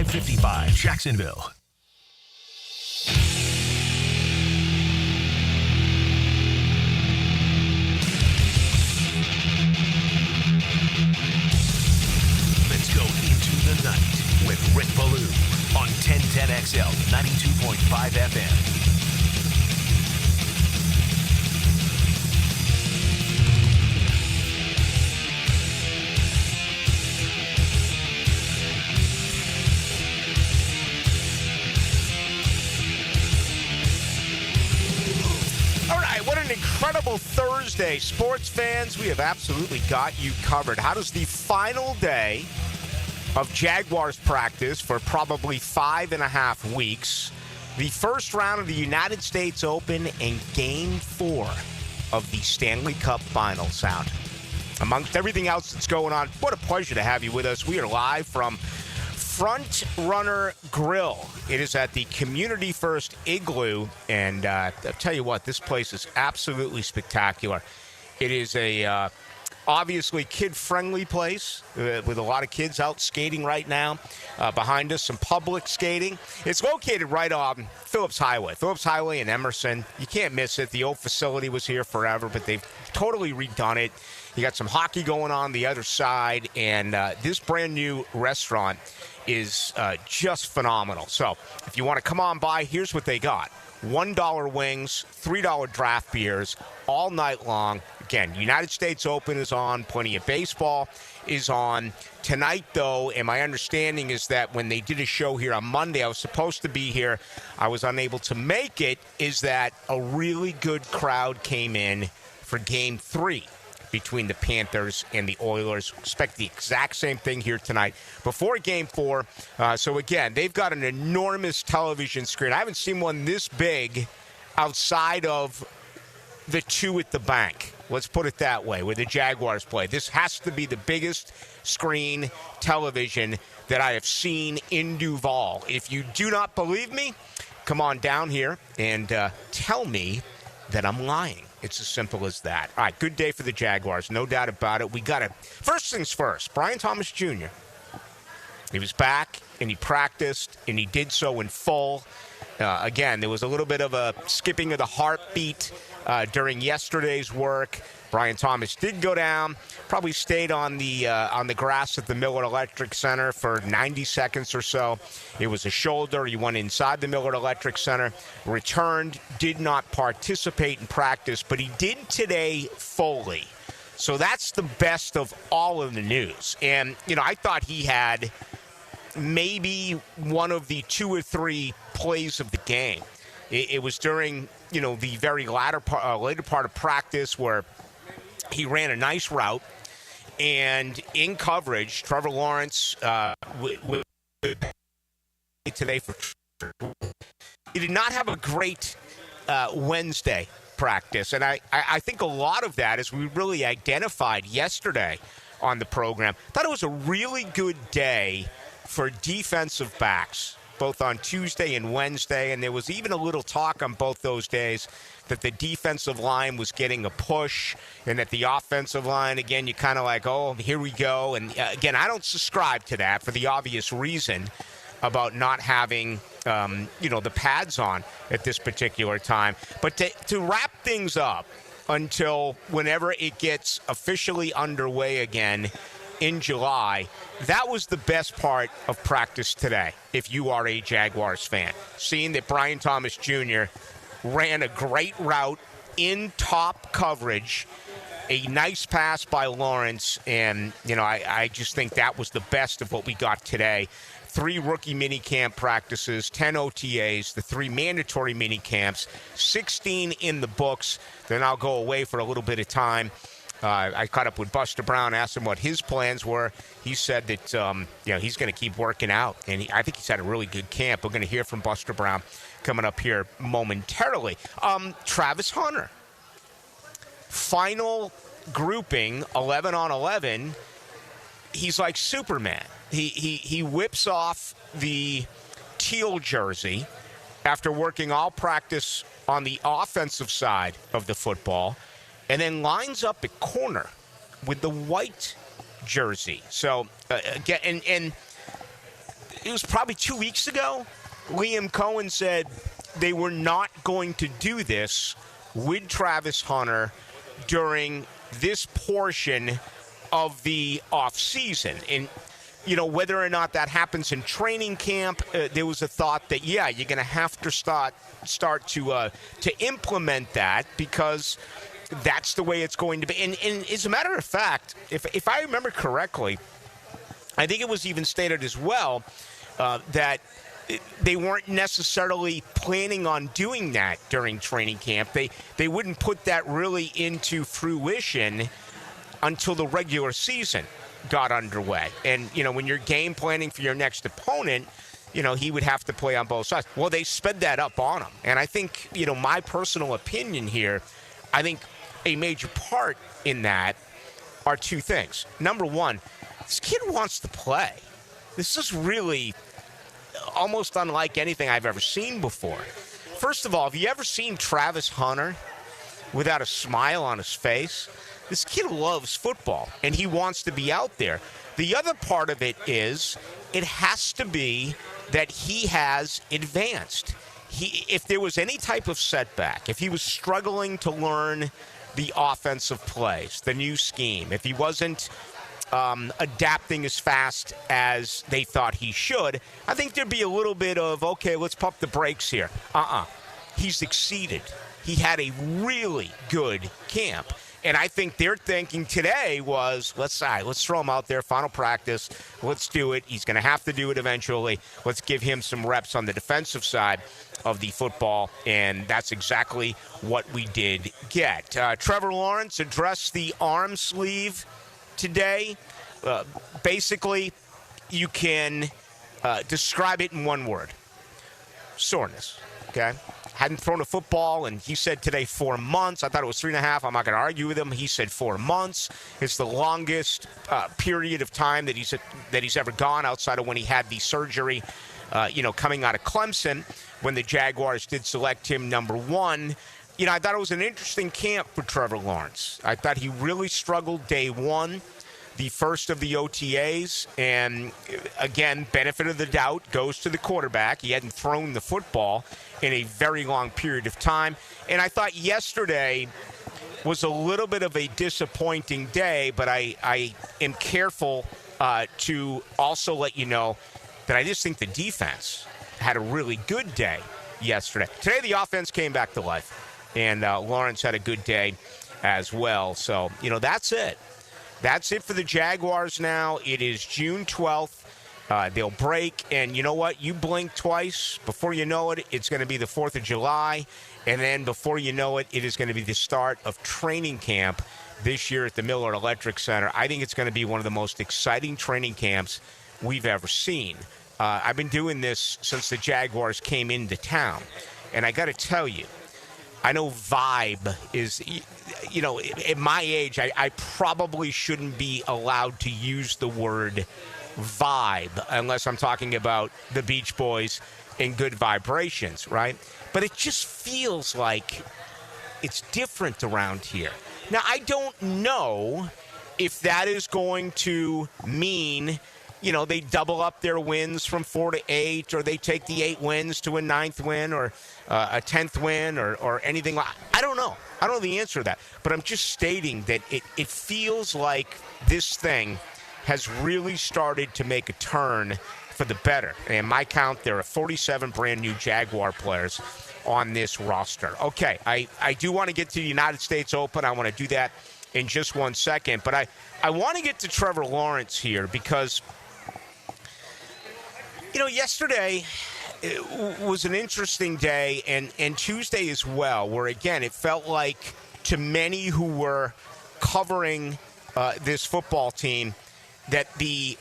555 Jacksonville. Let's go into the night with Rick Ballou on 1010XL 92.5 FM. Incredible Thursday. Sports fans, we have absolutely got you covered. How does the final day of Jaguars practice for probably 5.5 weeks, the first round of the United States Open and Game 4 of the Stanley Cup final sound? Amongst everything else that's going on, what a pleasure to have you with us. We are live from Front Runner Grill. It is at the Community First Igloo, and I'll tell you what, this place is absolutely spectacular. It is a obviously kid-friendly place with a lot of kids out skating right now. Behind us, some public skating. It's located right on Phillips Highway in Emerson. You can't miss it. The old facility was here forever, but they've totally redone it. You got some hockey going on the other side, and this brand-new restaurant is just phenomenal. So if you want to come on by, here's what they got. $1 wings, $3 draft beers all night long. Again, United States Open is on. Plenty of baseball is on. Tonight, though, and my understanding is that when they did a show here on Monday, I was supposed to be here. I was unable to make it, is that a really good crowd came in for Game 3 between the Panthers and the Oilers. Expect the exact same thing here tonight before Game 4. So, again, they've got an enormous television screen. I haven't seen one this big outside of the two at the bank. Let's put it that way, where the Jaguars play. This has to be the biggest screen television that I have seen in Duval. If you do not believe me, come on down here and tell me that I'm lying. It's as simple as that. All right, good day for the Jaguars, no doubt about it. We got to, first things first, Brian Thomas Jr., he was back, and he practiced, and he did so in full. Again, there was a little bit of a skipping of the heartbeat during yesterday's work. Brian Thomas did go down, probably stayed on the grass at the Millard Electric Center for 90 seconds or so. It was a shoulder. He went inside the Millard Electric Center, returned, did not participate in practice, but he did today fully. So that's the best of all of the news. And, I thought he had maybe one of the 2 or 3 plays of the game. It was during, the very later part of practice where he ran a nice route, and in coverage, Trevor Lawrence today for he did not have a great Wednesday practice, and I think a lot of that, as we really identified yesterday on the program, thought it was a really good day for defensive backs, both on Tuesday and Wednesday, and there was even a little talk on both those days that the defensive line was getting a push and that the offensive line, again, you kind of like, oh, here we go. And, again, I don't subscribe to that for the obvious reason about not having, the pads on at this particular time. But to wrap things up until whenever it gets officially underway again in July, that was the best part of practice today, if you are a Jaguars fan. Seeing that Brian Thomas Jr. ran a great route in top coverage, a nice pass by Lawrence, and, I just think that was the best of what we got today. 3 rookie minicamp practices, 10 OTAs, the 3 mandatory minicamps, 16 in the books. Then I'll go away for a little bit of time. I caught up with Buster Brown, asked him what his plans were. He said that he's going to keep working out, and I think he's had a really good camp. We're going to hear from Buster Brown coming up here momentarily. Travis Hunter, final grouping, 11 on 11. He's like Superman. He whips off the teal jersey after working all practice on the offensive side of the football, and then lines up at corner with the white jersey. So, again, and it was probably 2 weeks ago, Liam Cohen said they were not going to do this with Travis Hunter during this portion of the offseason. And, whether or not that happens in training camp, there was a thought that, you're going to have to start to implement that because that's the way it's going to be. And as a matter of fact, if I remember correctly, I think it was even stated as well that they weren't necessarily planning on doing that during training camp. They wouldn't put that really into fruition until the regular season got underway. And, when you're game planning for your next opponent, he would have to play on both sides. Well, they sped that up on him. And I think, my personal opinion here, I think a major part in that are two things. Number one, this kid wants to play. This is really almost unlike anything I've ever seen before. First of all, have you ever seen Travis Hunter without a smile on his face? This kid loves football, and he wants to be out there. The other part of it is it has to be that he has advanced. If there was any type of setback, if he was struggling to learn the offensive plays, the new scheme, if he wasn't adapting as fast as they thought he should, I think there'd be a little bit of, okay, let's pump the brakes here. He's exceeded. He had a really good camp. And I think their thinking today was, let's throw him out there, final practice, let's do it. He's going to have to do it eventually. Let's give him some reps on the defensive side of the football, and that's exactly what we did get. Trevor Lawrence addressed the arm sleeve today. Basically, you can describe it in one word: soreness. Okay? Hadn't thrown a football, and he said today 4 months. I thought it was 3.5. I'm not going to argue with him. He said 4 months. It's the longest period of time that he's ever gone outside of when he had the surgery, coming out of Clemson when the Jaguars did select him number 1. I thought it was an interesting camp for Trevor Lawrence. I thought he really struggled day 1. The first of the OTAs, and again, benefit of the doubt goes to the quarterback. He hadn't thrown the football in a very long period of time. And I thought yesterday was a little bit of a disappointing day, but I am careful to also let you know that I just think the defense had a really good day yesterday. Today the offense came back to life, and Lawrence had a good day as well. So, that's it. That's it for the Jaguars now. It is June 12th. They'll break, and you know what? You blink twice. Before you know it, it's going to be the 4th of July, and then before you know it, it is going to be the start of training camp this year at the Miller Electric Center. I think it's going to be one of the most exciting training camps we've ever seen. I've been doing this since the Jaguars came into town, and I got to tell you, I know vibe is, at my age, I probably shouldn't be allowed to use the word vibe unless I'm talking about the Beach Boys and Good Vibrations, right? But it just feels like it's different around here. Now, I don't know if that is going to mean, they double up their wins from 4 to 8, or they take the 8 wins to a 9th win, or a 10th win, or anything like. I don't know. I don't know the answer to that. But I'm just stating that it feels like this thing has really started to make a turn for the better. And in my count, there are 47 brand new Jaguar players on this roster. Okay, I do want to get to the United States Open. I want to do that in just 1 second. But I want to get to Trevor Lawrence here because, yesterday it was an interesting day, and Tuesday as well, where, again, it felt like to many who were covering this football team that the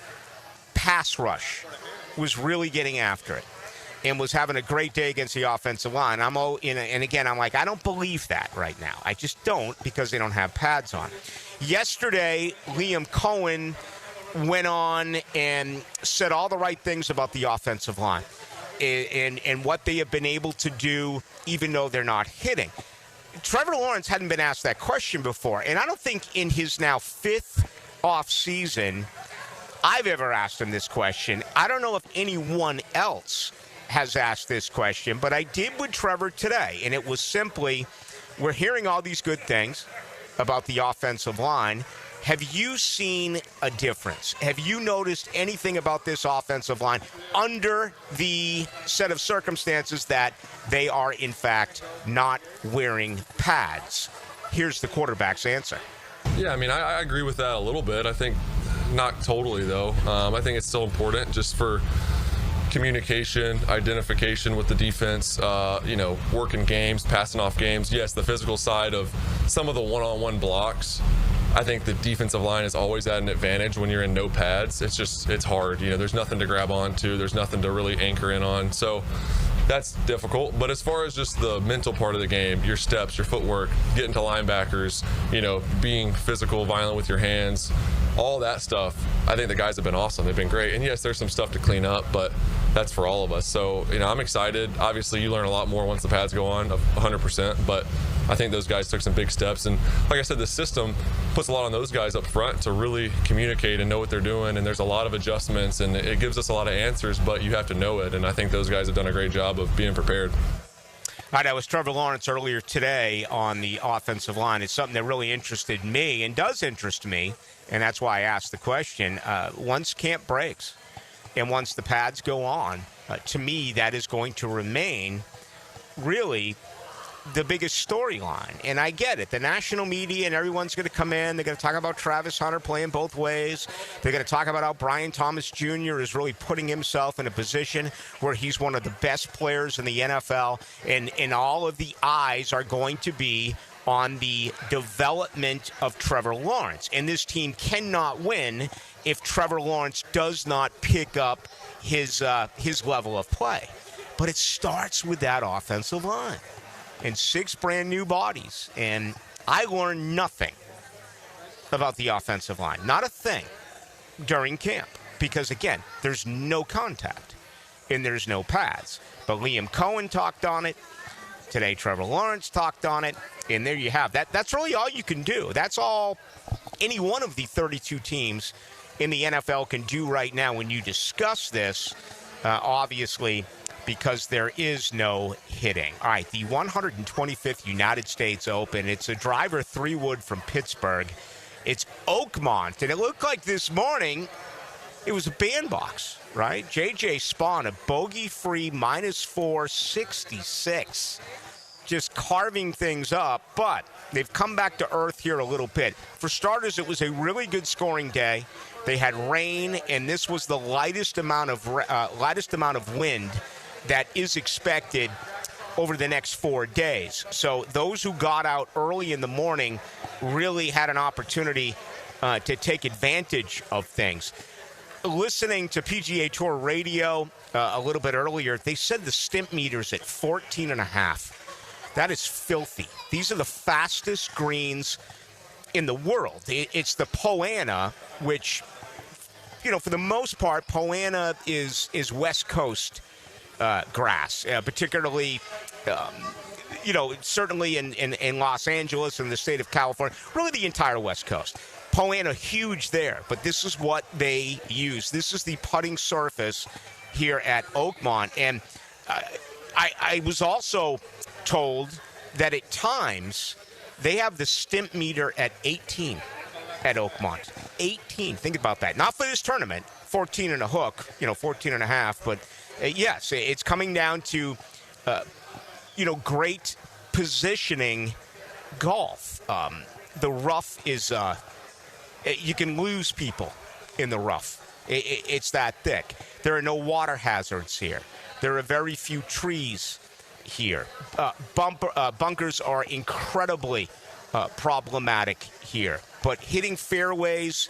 pass rush was really getting after it and was having a great day against the offensive line. And again, I'm like, I don't believe that right now. I just don't, because they don't have pads on. Yesterday, Liam Cohen went on and said all the right things about the offensive line and what they have been able to do even though they're not hitting. Trevor Lawrence hadn't been asked that question before, and I don't think in his now 5th off season I've ever asked him this question. I don't know if anyone else has asked this question, but I did with Trevor today, and it was simply, we're hearing all these good things about the offensive line. Have you seen a difference? Have you noticed anything about this offensive line under the set of circumstances that they are, in fact, not wearing pads? Here's the quarterback's answer. Yeah, I mean, I agree with that a little bit. I think not totally, though. I think it's still important just for communication, identification with the defense, working games, passing off games. Yes, the physical side of some of the one-on-one blocks. I think the defensive line is always at an advantage when you're in no pads. It's hard. There's nothing to grab onto. There's nothing to really anchor in on. So that's difficult. But as far as just the mental part of the game, your steps, your footwork, getting to linebackers, being physical, violent with your hands, all that stuff, I think the guys have been awesome. They've been great. And yes, there's some stuff to clean up, but that's for all of us. So, I'm excited. Obviously, you learn a lot more once the pads go on, 100%. But I think those guys took some big steps. And like I said, the system puts a lot on those guys up front to really communicate and know what they're doing. And there's a lot of adjustments, and it gives us a lot of answers, but you have to know it. And I think those guys have done a great job of being prepared. All right, that was Trevor Lawrence earlier today on the offensive line. It's something that really interested me and does interest me, and that's why I asked the question. Once camp breaks and once the pads go on, to me, that is going to remain really the biggest storyline. And I get it. The national media and everyone's going to come in. They're going to talk about Travis Hunter playing both ways. They're going to talk about how Brian Thomas Jr. is really putting himself in a position where he's one of the best players in the NFL. And all of the eyes are going to be on the development of Trevor Lawrence. And this team cannot win if Trevor Lawrence does not pick up his level of play. But it starts with that offensive line. And 6 brand new bodies. And I learned nothing about the offensive line. Not a thing during camp. Because, again, there's no contact. And there's no pads. But Liam Cohen talked on it. Today, Trevor Lawrence talked on it. And there you have that. That's really all you can do. That's all any one of the 32 teams in the NFL can do right now when you discuss this. Obviously, because there is no hitting. All right, the 125th United States Open. It's a driver 3-wood from Pittsburgh. It's Oakmont, and it looked like this morning it was a bandbox, right? J.J. Spawn, a bogey-free -4, 66. Just carving things up, but they've come back to earth here a little bit. For starters, it was a really good scoring day. They had rain, and this was the lightest amount of wind that is expected over the next 4 days. So those who got out early in the morning really had an opportunity to take advantage of things. Listening to PGA Tour radio a little bit earlier, they said the stimp meter's at 14.5. That is filthy. These are the fastest greens in the world. It's the Poana, which, for the most part, Poana is West Coast grass, particularly, certainly in Los Angeles and the state of California, really the entire West Coast. Poana, huge there, but this is what they use. This is the putting surface here at Oakmont. And I was also told that at times they have the stimp meter at 18 at Oakmont. 18. Think about that. Not for this tournament. 14 and a hook, 14 and a half, but yes, it's coming down to, great positioning golf. The rough is, you can lose people in the rough. It's that thick. There are no water hazards here. There are very few trees here. Bunkers are incredibly problematic here. But hitting fairways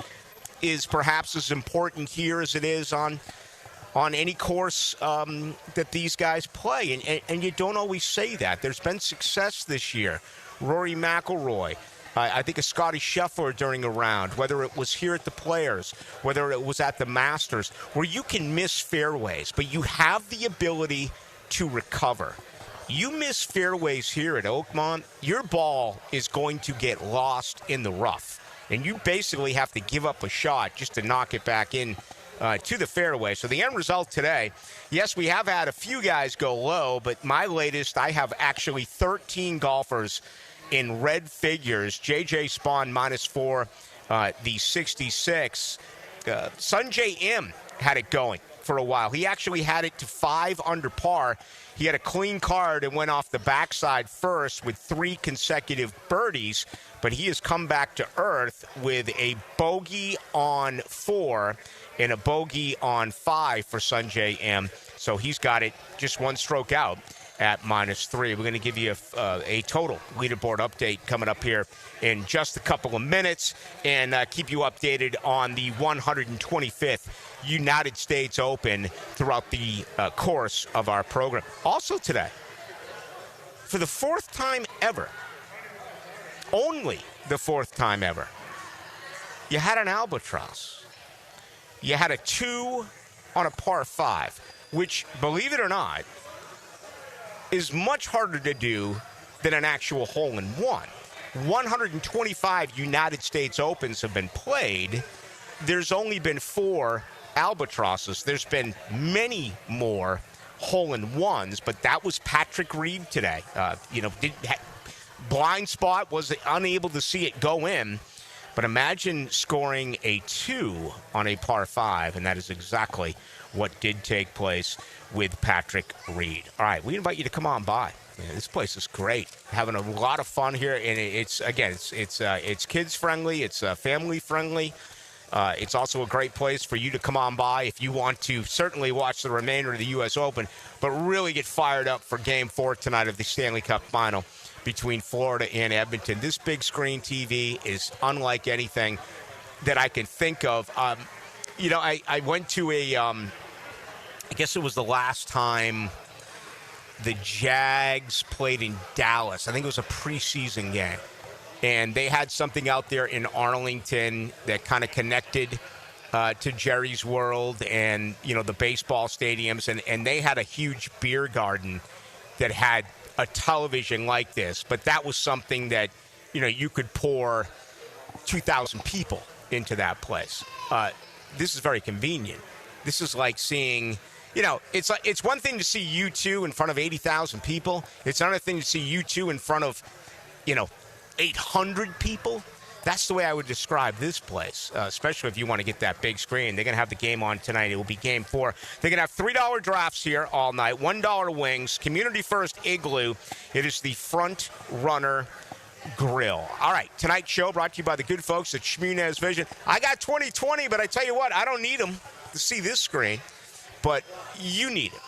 is perhaps as important here as it is on any course that these guys play. And you don't always say that. There's been success this year. Rory McIlroy, I think of Scotty Scheffler during a round, whether it was here at the Players, whether it was at the Masters, where you can miss fairways, but you have the ability to recover. You miss fairways here at Oakmont, your ball is going to get lost in the rough. and you basically have to give up a shot just to knock it back in to the fairway. So the end result today, yes, we have had a few guys go low, but my latest, I have actually 13 golfers in red figures. JJ Spawn -4, the 66. Sunjay M had it going for a while. He actually had it to 5 under par. He had a clean card and went off the backside first with 3 consecutive birdies, but he has come back to earth with a bogey on 4 and a bogey on 5 for Sunjay M. So he's got it just 1 stroke out at -3. We're going to give you a total leaderboard update coming up here in just a couple of minutes and keep you updated on the 125th United States Open throughout the course of our program. Also today, for the 4th time ever, only the 4th time ever, you had an albatross. You had a 2 on a par 5, which, believe it or not, is much harder to do than an actual hole-in-one. 125 United States Opens have been played. There's only been 4 albatrosses. There's been many more hole-in-ones, but that was Patrick Reed today. Blind spot, was unable to see it go in. But imagine scoring a 2 on a par 5, and that is exactly what did take place with Patrick Reed. All right, we invite you to come on by. Man, this place is great. Having a lot of fun here, and it's kids friendly, it's family friendly. It's also a great place for you to come on by if you want to certainly watch the remainder of the U.S. Open, but really get fired up for Game 4 tonight of the Stanley Cup Final between Florida and Edmonton. This big screen TV is unlike anything that I can think of. I went to I guess it was the last time the Jags played in Dallas. I think it was a preseason game. And they had something out there in Arlington that kind of connected to Jerry's World and, the baseball stadiums. And they had a huge beer garden that had a television like this. But that was something that, you could pour 2,000 people into that place. This is very convenient. This is like seeing... it's one thing to see U2 in front of 80,000 people. It's another thing to see U2 in front of, 800 people. That's the way I would describe this place, especially if you want to get that big screen. They're going to have the game on tonight. It will be Game 4. They're going to have $3 drafts here all night, $1 wings, Community First Igloo. It is the Front Runner Grill. All right, tonight's show brought to you by the good folks at Shmunez Vision. I got 20/20, but I tell you what, I don't need them to see this screen. But you need it,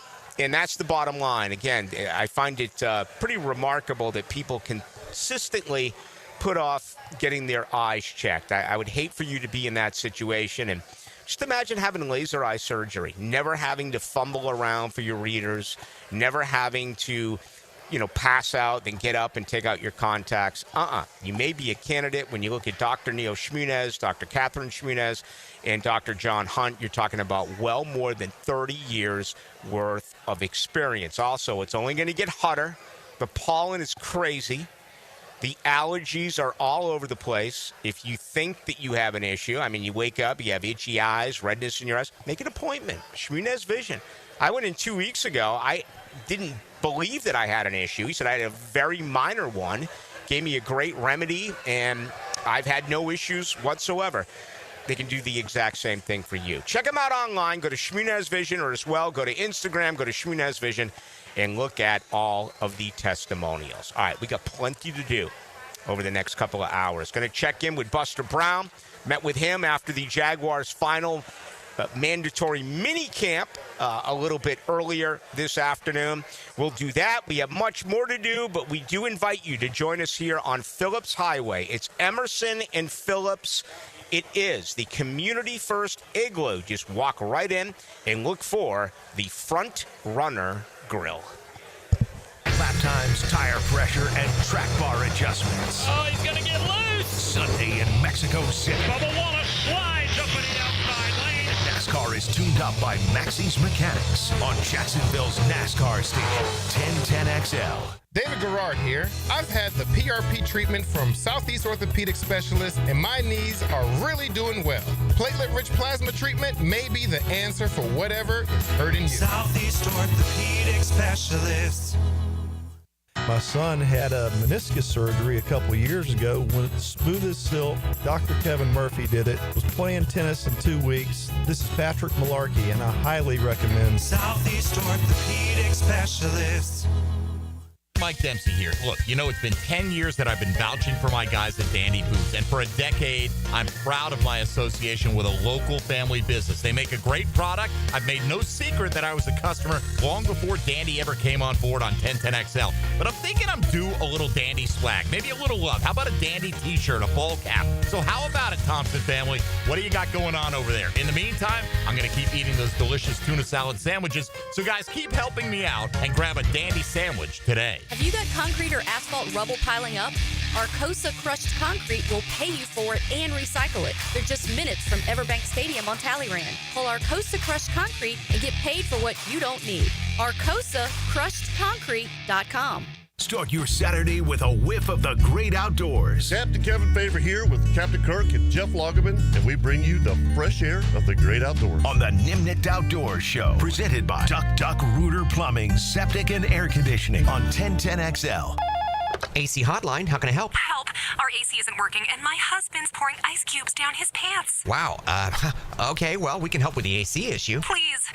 and that's the bottom line. Again, I find it pretty remarkable that people consistently put off getting their eyes checked. I would hate for you to be in that situation, and just imagine having laser eye surgery, never having to fumble around for your readers, never having to, pass out, then get up and take out your contacts. You may be a candidate when you look at Dr. Neil Shmunez, Dr. Catherine Shmunez, and Dr. John Hunt. You're talking about well more than 30 years worth of experience. Also, it's only going to get hotter. The pollen is crazy. The allergies are all over the place. If you think that you have an issue, you wake up, you have itchy eyes, redness in your eyes, make an appointment. Shmunez Vision. I went in 2 weeks ago. I didn't believe that I had an issue. He said I had a very minor one, gave me a great remedy, and I've had no issues whatsoever. They can do the exact same thing for you. Check them out online. Go to Shmunez Vision, or as well, go to Instagram, go to Shmunez Vision, and look at all of the testimonials. All right, we got plenty to do over the next couple of hours. Going to check in with Buster Brown. Met with him after the Jaguars' final mandatory minicamp a little bit earlier this afternoon. We'll do that. We have much more to do, but we do invite you to join us here on Phillips Highway. It's Emerson and Phillips. It is the Community First Igloo. Just walk right in and look for the Front Runner Grill. Lap times, tire pressure, and track bar adjustments. Oh, he's going to get loose. Sunday in Mexico City. Bubba Wallace slides up in the outside lane. NASCAR is tuned up by Maxie's Mechanics on Jacksonville's NASCAR station, 1010XL. David Garrard here. I've had the PRP treatment from Southeast Orthopedic Specialists, and my knees are really doing well. Platelet-rich plasma treatment may be the answer for whatever is hurting you. Southeast Orthopedic Specialists. My son had a meniscus surgery a couple years ago. When it's smooth as silk, Dr. Kevin Murphy did it. Was playing tennis in 2 weeks. This is Patrick Malarkey, and I highly recommend Southeast Orthopedic Specialists. Mike Dempsey here. Look, you know, it's been 10 years that I've been vouching for my guys at Dandy Boots, and for a decade, I'm proud of my association with a local family business. They make a great product. I've made no secret that I was a customer long before Dandy ever came on board on 1010XL. But I'm thinking I'm due a little Dandy swag, maybe a little love. How about a Dandy t-shirt, a ball cap? So how about it, Thompson family? What do you got going on over there? In the meantime, I'm going to keep eating those delicious tuna salad sandwiches. So guys, keep helping me out and grab a Dandy sandwich today. Have you got concrete or asphalt rubble piling up? Arcosa Crushed Concrete will pay you for it and recycle it. They're just minutes from Everbank Stadium on Talleyrand. Call Arcosa Crushed Concrete and get paid for what you don't need. ArcosaCrushedConcrete.com. Start your Saturday with a whiff of the great outdoors. Captain Kevin Favor here with Captain Kirk and Jeff Lagerman, and we bring you the fresh air of the great outdoors. On the Nimnit Outdoors Show, presented by Duck Rooter Plumbing, Septic and Air Conditioning on 1010XL. AC Hotline, how can I help? Help! Our AC isn't working, and my husband's pouring ice cubes down his pants. Wow. Okay, well, we can help with the AC issue. Please.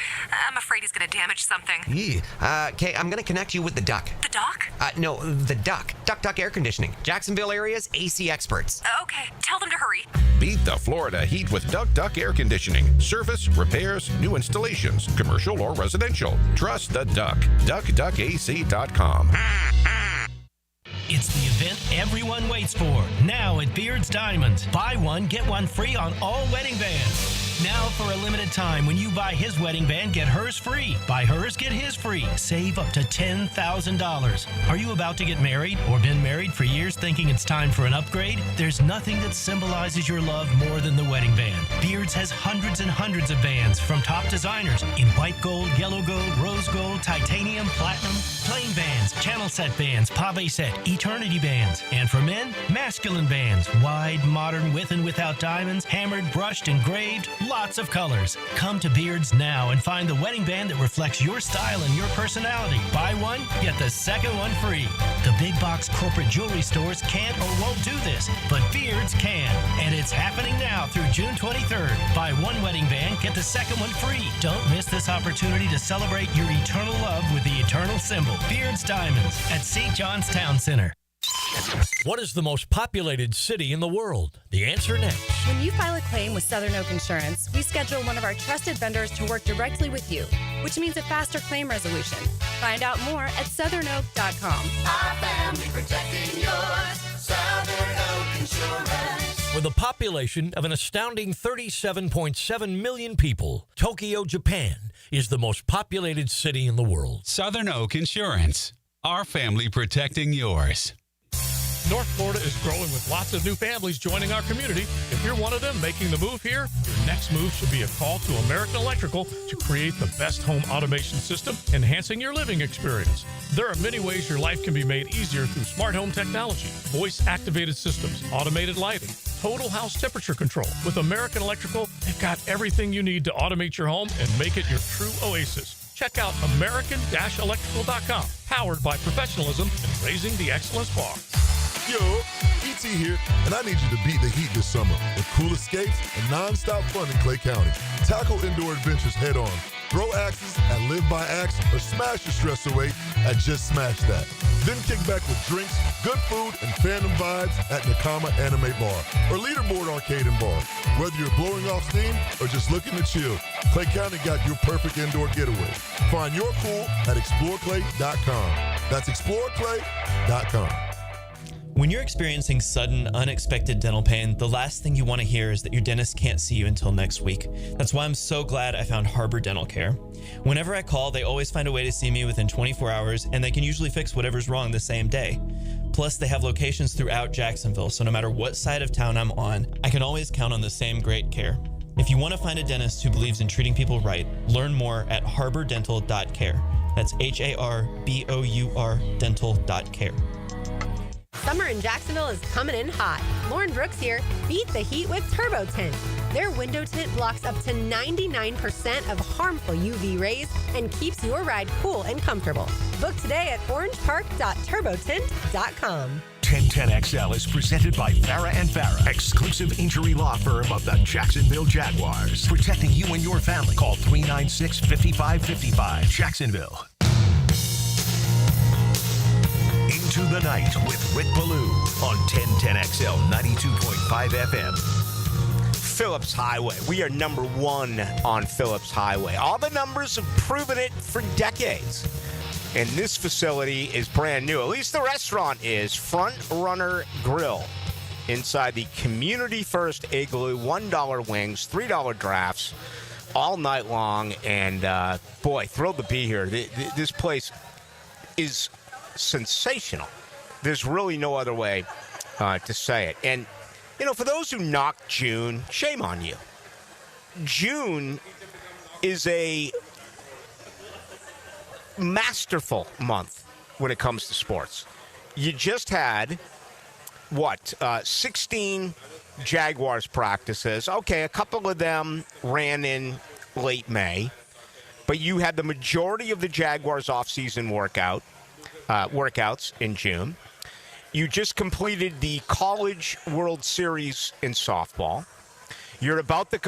I'm afraid he's going to damage something. Okay, I'm going to connect you with the Duck. The doc? No, the Duck. Duck Air Conditioning. Jacksonville area's AC experts. Okay, tell them to hurry. Beat the Florida heat with Duck Air Conditioning. Service, repairs, new installations, commercial or residential. Trust the Duck. DuckDuckAC.com. It's the event everyone waits for. Now at Beard's Diamonds. Buy one, get one free on all wedding bands. Now for a limited time, when you buy his wedding band, get hers free. Buy hers, get his free. Save up to $10,000. Are you about to get married or been married for years thinking it's time for an upgrade? There's nothing that symbolizes your love more than the wedding band. Beard's has hundreds and hundreds of bands from top designers in white gold, yellow gold, rose gold, titanium, platinum, plain bands, channel set bands, pave set, eternity bands. And for men, masculine bands, wide, modern, with and without diamonds, hammered, brushed, engraved, lots of colors. Come to Beard's now and find the wedding band that reflects your style and your personality. Buy one, get the second one free. The big box corporate jewelry stores can't or won't do this, but Beard's can. And it's happening now through June 23rd. Buy one wedding band, get the second one free. Don't miss this opportunity to celebrate your eternal love with the eternal symbol. Beard's Diamonds at St. John's Town Center. What is the most populated city in the world? The answer next. When you file a claim with Southern Oak Insurance, we schedule one of our trusted vendors to work directly with you, which means a faster claim resolution. Find out more at southernoak.com. Our family protecting yours. Southern Oak Insurance. With a population of an astounding 37.7 million people, Tokyo, Japan is the most populated city in the world. Southern Oak Insurance. Our family protecting yours. North Florida is growing with lots of new families joining our community. If you're one of them making the move here, your next move should be a call to American Electrical to create the best home automation system, enhancing your living experience. There are many ways your life can be made easier through smart home technology, voice-activated systems, automated lighting, total house temperature control. With American Electrical, they've got everything you need to automate your home and make it your true oasis. Check out American-Electrical.com, powered by professionalism and raising the excellence bar. Yo, E.T. here, and I need you to beat the heat this summer with cool escapes and non-stop fun in Clay County. Tackle indoor adventures head on. Throw axes at Live by Axe or smash your stress away at Just Smash That. Then kick back with drinks, good food, and fandom vibes at Nakama Anime Bar or Leaderboard Arcade and Bar. Whether you're blowing off steam or just looking to chill, Clay County got your perfect indoor getaway. Find your cool at exploreclay.com. That's exploreclay.com. When you're experiencing sudden, unexpected dental pain, the last thing you want to hear is that your dentist can't see you until next week. That's why I'm so glad I found Harbor Dental Care. Whenever I call, they always find a way to see me within 24 hours, and they can usually fix whatever's wrong the same day. Plus, they have locations throughout Jacksonville, so no matter what side of town I'm on, I can always count on the same great care. If you want to find a dentist who believes in treating people right, learn more at harbordental.care. That's HARBOUR dental.care. Summer in Jacksonville is coming in hot. Lauren Brooks here. Beat the heat with Turbo Tint. Their window tint blocks up to 99% of harmful UV rays and keeps your ride cool and comfortable. Book today at orangepark.turbotint.com. 1010XL is presented by Farah & Farah, exclusive injury law firm of the Jacksonville Jaguars. Protecting you and your family. Call 396-5555. Jacksonville. Into the Night with Rick Ballou on 1010XL 92.5 FM. Phillips Highway. We are number 1 on Phillips Highway. All the numbers have proven it for decades. And this facility is brand new. At least the restaurant is. Front Runner Grill. Inside the Community First Igloo. $1 wings, $3 drafts all night long. And, boy, thrilled to be here. This place is sensational. There's really no other way to say it. And, you know, for those who knock June, shame on you. June is a masterful month when it comes to sports. You just had, 16 Jaguars practices. Okay, a couple of them ran in late May, but you had the majority of the Jaguars offseason workouts in June. You just completed the College World Series in softball. You're about to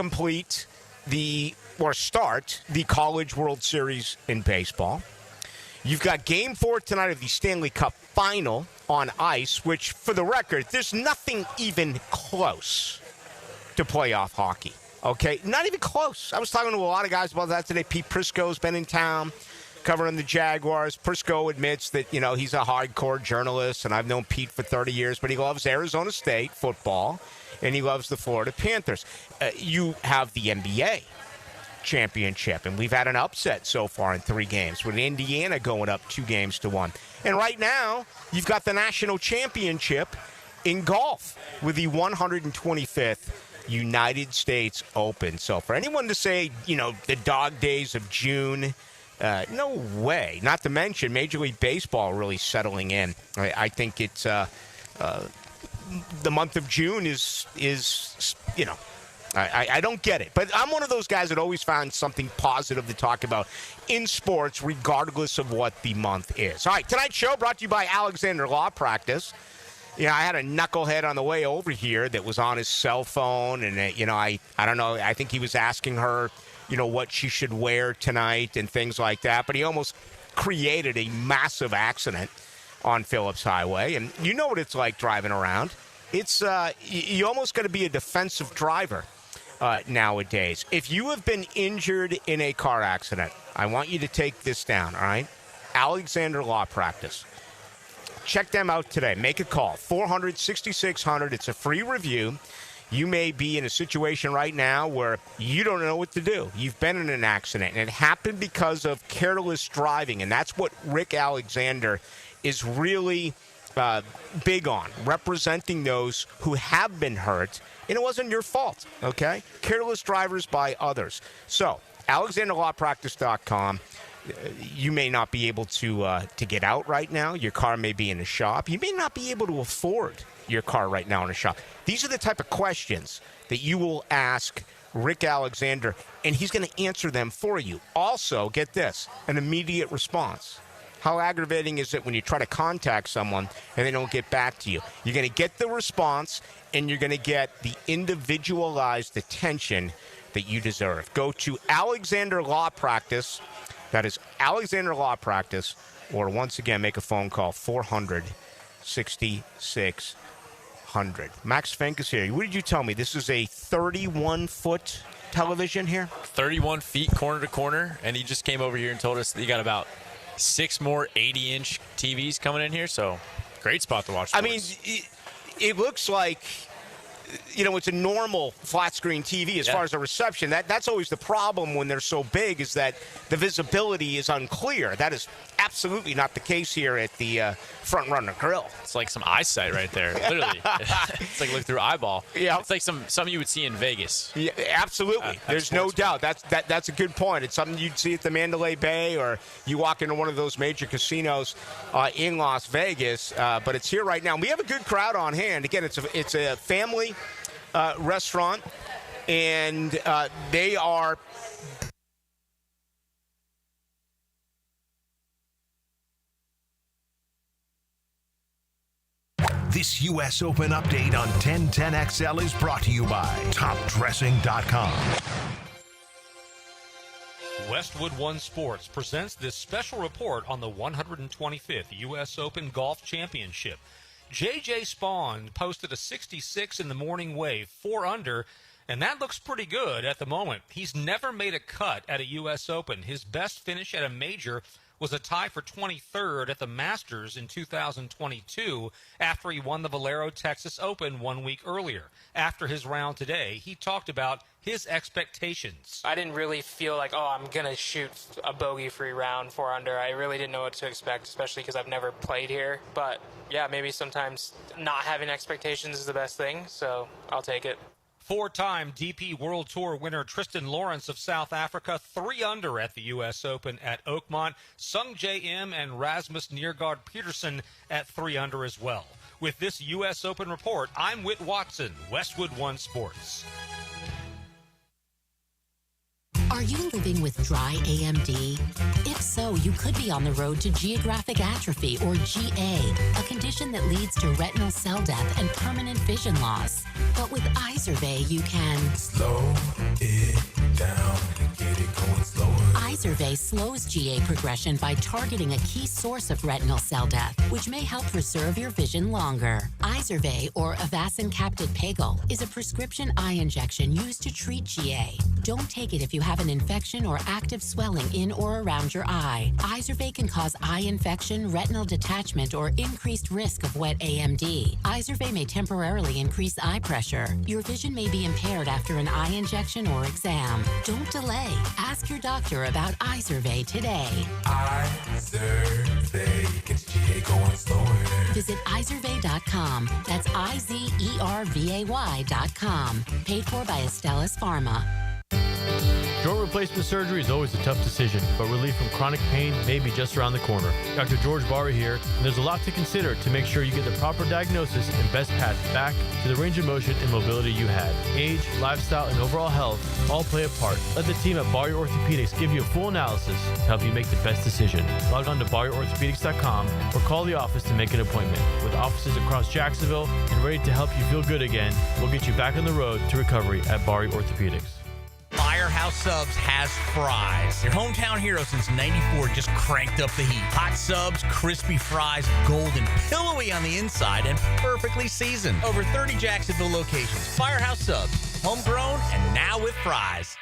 start the College World Series in baseball. You've got Game 4 tonight of the Stanley Cup Final on ice, which, for the record, there's nothing even close to playoff hockey. Okay? Not even close. I was talking to a lot of guys about that today. Pete Prisco's been in town covering the Jaguars. Prisco admits that, you know, he's a hardcore journalist, and I've known Pete for 30 years, but he loves Arizona State football, and he loves the Florida Panthers. You have the NBA championship, and we've had an upset so far in 3 games, with Indiana going up 2-1. And right now, you've got the national championship in golf with the 125th United States Open. So for anyone to say, you know, the dog days of June, no way. Not to mention Major League Baseball really settling in. I think it's the month of June is you know, I don't get it. But I'm one of those guys that always found something positive to talk about in sports, regardless of what the month is. All right, tonight's show brought to you by Alexander Law Practice. You know, I had a knucklehead on the way over here that was on his cell phone, and, you know, I don't know, I think he was asking her, you know, what she should wear tonight and things like that. But he almost created a massive accident on Phillips Highway. And you know what it's like driving around. It's you almost got to be a defensive driver nowadays. If you have been injured in a car accident, I want you to take this down, all right? Alexander Law Practice. Check them out today. Make a call, 400-6600. It's a free review. You may be in a situation right now where you don't know what to do. You've been in an accident, and it happened because of careless driving, and that's what Rick Alexander is really big on, representing those who have been hurt, and it wasn't your fault, okay? Careless drivers by others. So, AlexanderLawPractice.com. You may not be able to get out right now. Your car may be in a shop. You may not be able to afford your car right now in a shop. These are the type of questions that you will ask Rick Alexander, and he's going to answer them for you. Also, get this, an immediate response. How aggravating is it when you try to contact someone and they don't get back to you? You're going to get the response, and you're going to get the individualized attention that you deserve. Go to Alexander Law Practice. That is Alexander Law Practice. Or once again, make a phone call, 400-6600. Max Fink is here. What did you tell me? This is a 31-foot television here? 31 feet corner to corner, and he just came over here and told us that he got about 6 more 80-inch TVs coming in here, so great spot to watch sports. I mean, it looks like, you know, it's a normal flat-screen TV as far as the reception. That's always the problem when they're so big, is that the visibility is unclear. That is absolutely not the case here at the Front Runner Grill. It's like some eyesight right there. Literally. It's like look through eyeball. Yeah. It's like some you would see in Vegas. Yeah, absolutely. There's no doubt. That's a good point. It's something you'd see at the Mandalay Bay, or you walk into one of those major casinos in Las Vegas. But it's here right now. We have a good crowd on hand. Again, it's a family restaurant, and they are. This U.S. Open update on 1010XL is brought to you by TopDressing.com. Westwood One Sports presents this special report on the 125th U.S. Open Golf Championship. J.J. Spawn posted a 66 in the morning wave, 4 under, and that looks pretty good at the moment. He's never made a cut at a U.S. Open. His best finish at a major was a tie for 23rd at the Masters in 2022 after he won the Valero Texas Open 1 week earlier. After his round today, he talked about his expectations. I didn't really feel like, I'm going to shoot a bogey-free round 4 under. I really didn't know what to expect, especially because I've never played here. But, yeah, maybe sometimes not having expectations is the best thing, so I'll take it. 4-time DP World Tour winner Tristan Lawrence of South Africa, 3 under at the U.S. Open at Oakmont. Sung J M and Rasmus Niergaard Peterson at 3 under as well. With this U.S. Open report, I'm Whit Watson, Westwood One Sports. Are you living with dry AMD? If so, you could be on the road to geographic atrophy, or GA, a condition that leads to retinal cell death and permanent vision loss. But with Izervay, you can slow it down and get it going slower. Izervay slows GA progression by targeting a key source of retinal cell death, which may help preserve your vision longer. Izervay, or Avastin Capted Pagel, is a prescription eye injection used to treat GA. Don't take it if you have an infection or active swelling in or around your eye. Izervay can cause eye infection, retinal detachment, or increased risk of wet AMD. Izervay may temporarily increase eye pressure. Your vision may be impaired after an eye injection or exam. Don't delay. Ask your doctor about Izervay today. Izervay gets GA going slower. Visit Izervay.com. That's IZERVAY.com. Paid for by Astellas Pharma. Joint replacement surgery is always a tough decision, but relief from chronic pain may be just around the corner. Dr. George Barry here, and there's a lot to consider to make sure you get the proper diagnosis and best path back to the range of motion and mobility you had. Age, lifestyle, and overall health all play a part. Let the team at Barry Orthopedics give you a full analysis to help you make the best decision. Log on to BarryOrthopedics.com or call the office to make an appointment. With offices across Jacksonville and ready to help you feel good again, we'll get you back on the road to recovery at Barry Orthopedics. Firehouse Subs has fries. Your hometown hero since '94 just cranked up the heat. Hot subs, crispy fries, golden, pillowy on the inside, and perfectly seasoned. Over 30 Jacksonville locations. Firehouse Subs, homegrown and now with fries.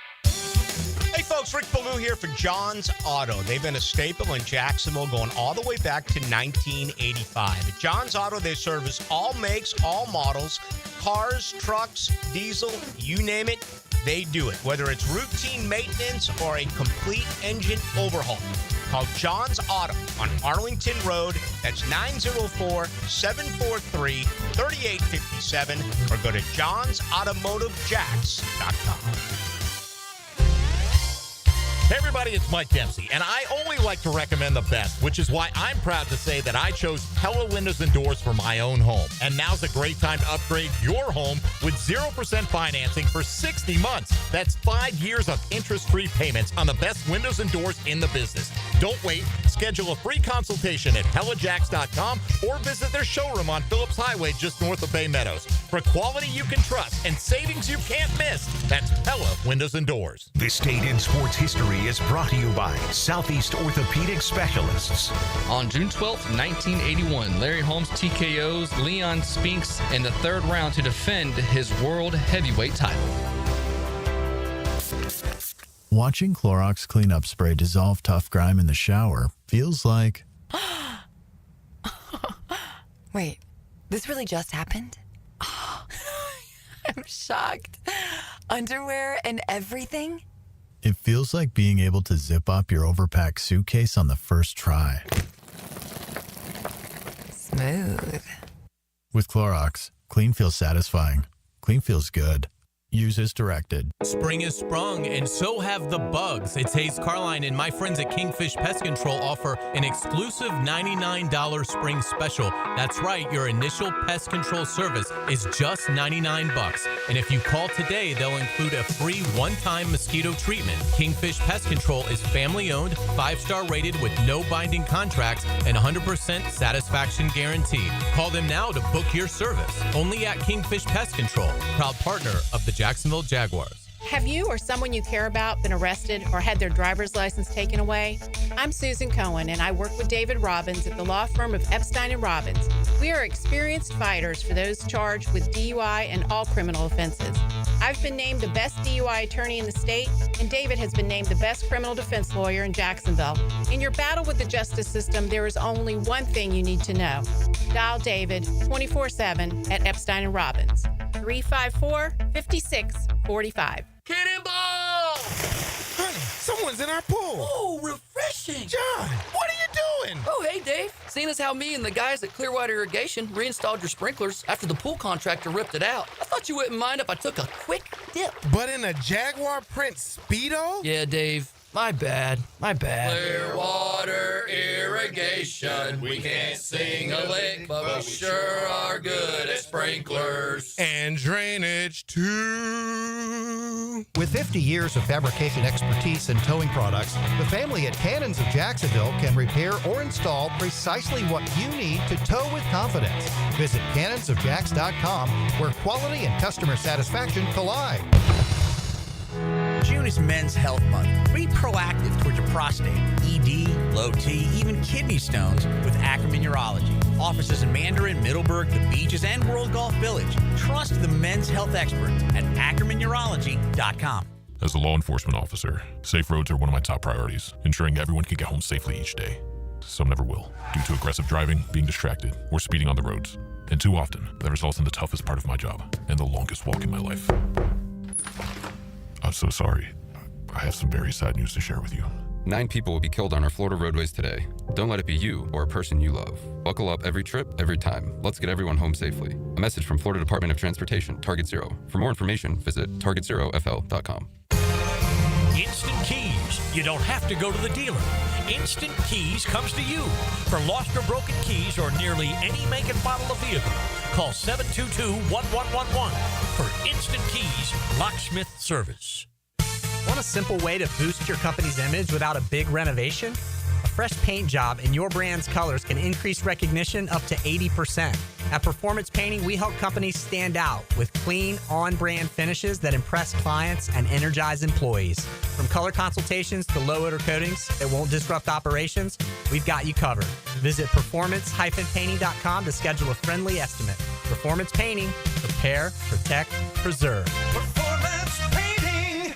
Hey folks, Rick Ballou here for John's Auto. They've been a staple in Jacksonville going all the way back to 1985. At John's Auto, they service all makes, all models, cars, trucks, diesel, you name it, they do it. Whether it's routine maintenance or a complete engine overhaul. Call John's Auto on Arlington Road. That's 904-743-3857 or go to johnsautomotivejacks.com. Hey everybody, it's Mike Dempsey, and I only like to recommend the best, which is why I'm proud to say that I chose Pella Windows and Doors for my own home. And now's a great time to upgrade your home with 0% financing for 60 months. That's 5 years of interest-free payments on the best windows and doors in the business. Don't wait. Schedule a free consultation at PellaJacks.com or visit their showroom on Phillips Highway just north of Bay Meadows. For quality you can trust and savings you can't miss, that's Pella Windows and Doors. This date in sports history is brought to you by Southeast Orthopedic Specialists. On June 12th, 1981, Larry Holmes TKOs Leon Spinks in the 3rd round to defend his world heavyweight title. Watching Clorox cleanup spray dissolve tough grime in the shower feels like... Wait, this really just happened? Oh, I'm shocked. Underwear and everything? It feels like being able to zip up your overpacked suitcase on the first try. Smooth. With Clorox, clean feels satisfying. Clean feels good. Use as directed. Spring has sprung, and so have the bugs. It's Hayes Carline and my friends at Kingfish Pest Control offer an exclusive $99 spring special. That's right, your initial pest control service is just $99. And if you call today, they'll include a free one-time mosquito treatment. Kingfish Pest Control is family-owned, 5-star rated with no binding contracts, and 100% satisfaction guarantee. Call them now to book your service. Only at Kingfish Pest Control, proud partner of the Jacksonville Jaguars. Have you or someone you care about been arrested or had their driver's license taken away? I'm Susan Cohen, and I work with David Robbins at the law firm of Epstein & Robbins. We are experienced fighters for those charged with DUI and all criminal offenses. I've been named the best DUI attorney in the state, and David has been named the best criminal defense lawyer in Jacksonville. In your battle with the justice system, there is only one thing you need to know. Dial David 24/7 at Epstein & Robbins. 354-5645. Cannonball! Honey, someone's in our pool. Oh, refreshing. John, what are you doing? Oh, hey, Dave. Seeing as how me and the guys at Clearwater Irrigation reinstalled your sprinklers after the pool contractor ripped it out, I thought you wouldn't mind if I took a quick dip. But in a Jaguar print Speedo? Yeah, Dave. My bad. Clearwater Irrigation. We can't sing a lick, but we sure are good at sprinklers. And drainage, too. With 50 years of fabrication expertise in towing products, the family at Cannons of Jacksonville can repair or install precisely what you need to tow with confidence. Visit cannonsofjacks.com, where quality and customer satisfaction collide. June is Men's Health Month. Be proactive towards your prostate, ED, low T, even kidney stones with Ackerman Urology. Offices in Mandarin, Middleburg, the Beaches, and World Golf Village. Trust the men's health experts at AckermanUrology.com. As a law enforcement officer, safe roads are one of my top priorities, ensuring everyone can get home safely each day. Some never will, due to aggressive driving, being distracted, or speeding on the roads. And too often, that results in the toughest part of my job and the longest walk in my life. I'm so sorry. I have some very sad news to share with you. 9 people will be killed on our Florida roadways today. Don't let it be you or a person you love. Buckle up every trip, every time. Let's get everyone home safely. A message from Florida Department of Transportation, Target Zero. For more information, visit targetzerofl.com. Instant Keys. You don't have to go to the dealer. Instant Keys comes to you. For lost or broken keys or nearly any make and model of vehicle, call 722-1111 for Instant Keys locksmith service. Want a simple way to boost your company's image without a big renovation? A fresh paint job in your brand's colors can increase recognition up to 80%. At Performance Painting, we help companies stand out with clean, on-brand finishes that impress clients and energize employees. From color consultations to low-odor coatings that won't disrupt operations, we've got you covered. Visit performance-painting.com to schedule a friendly estimate. Performance Painting. Repair, protect, preserve. Performance Painting!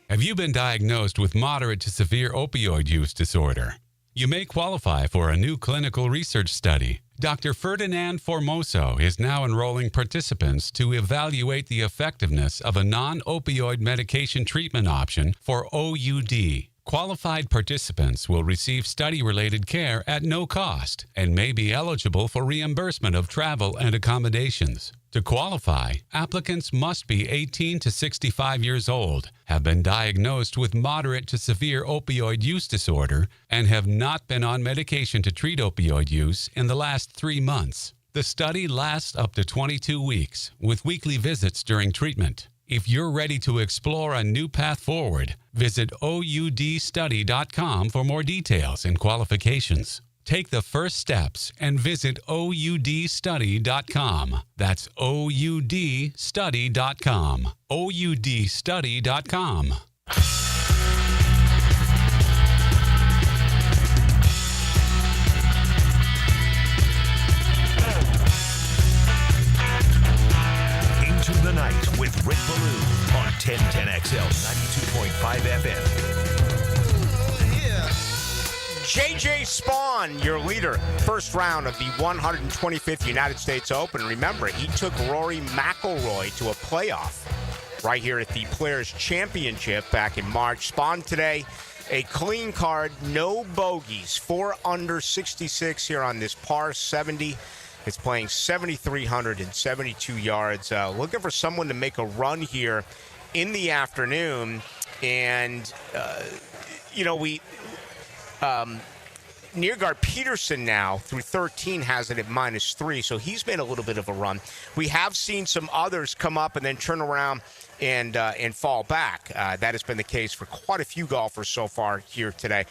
Have you been diagnosed with moderate to severe opioid use disorder? You may qualify for a new clinical research study. Dr. Ferdinand Formoso is now enrolling participants to evaluate the effectiveness of a non-opioid medication treatment option for OUD. Qualified participants will receive study-related care at no cost and may be eligible for reimbursement of travel and accommodations. To qualify, applicants must be 18 to 65 years old, have been diagnosed with moderate to severe opioid use disorder, and have not been on medication to treat opioid use in the last 3 months. The study lasts up to 22 weeks, with weekly visits during treatment. If you're ready to explore a new path forward, visit OUDstudy.com for more details and qualifications. Take the first steps and visit OUDstudy.com. That's OUDstudy.com. OUDstudy.com. Into the Night with Rick Ballou on 1010XL 92.5 FM. JJ Spawn, your leader, first round of the 125th United States Open. Remember, he took Rory McIlroy to a playoff right here at the Players' Championship back in March. Spawn today, a clean card, no bogeys, 4 under 66 here on this par 70. It's playing 7,372 yards. Looking for someone to make a run here in the afternoon. And, Neergaard Peterson now, through 13, has it at -3, so he's made a little bit of a run. We have seen some others come up and then turn around and fall back. That has been the case for quite a few golfers so far here today.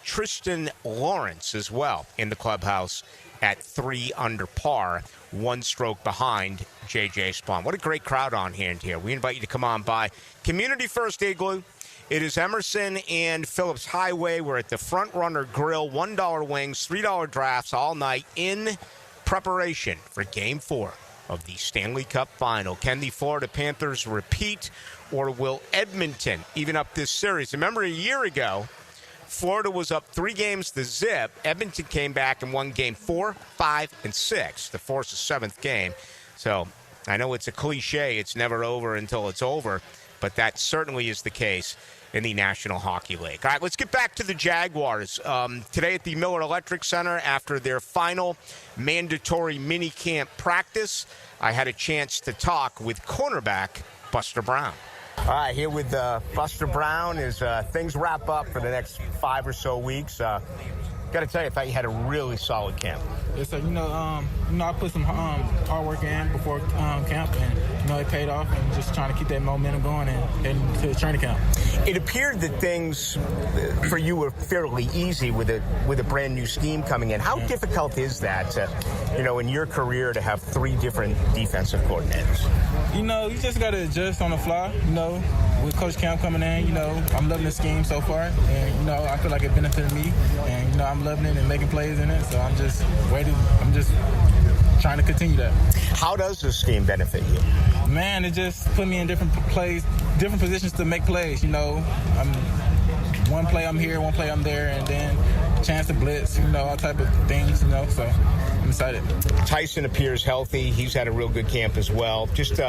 Tristan Lawrence as well in the clubhouse at 3 under par, 1 stroke behind J.J. Spawn. What a great crowd on hand here. We invite you to come on by. Community First Igloo. It is Emerson and Phillips Highway. We're at the Front Runner Grill. $1 wings, $3 drafts all night in preparation for Game 4 of the Stanley Cup Final. Can the Florida Panthers repeat, or will Edmonton even up this series? Remember, a year ago, Florida was up 3 games to zip. Edmonton came back and won Game 4, 5, and 6 to force a 7th game. So I know it's a cliche. It's never over until it's over, but that certainly is the case in the National Hockey League. All right, let's get back to the Jaguars. Today at the Miller Electric Center, after their final mandatory minicamp practice, I had a chance to talk with cornerback Buster Brown. All right, here with Buster Brown as things wrap up for the next 5 or so weeks. Got to tell you, I thought you had a really solid camp. Yeah, so, I put some hard work in before camp, and, it paid off, and just trying to keep that momentum going and heading to the training camp. It appeared that things for you were fairly easy with a brand new scheme coming in. How difficult is that, in your career to have 3 different defensive coordinators? You just got to adjust on the fly, with Coach Camp coming in, I'm loving the scheme so far, and, I feel like it benefited me, and, I'm loving it and making plays in it, so I'm just waiting. I'm just trying to continue that. How does this scheme benefit you? Man, it just put me in different positions to make plays, one play I'm here, one play I'm there, and then chance to blitz, all type of things, so I'm excited. Tyson appears healthy. He's had a real good camp as well. Just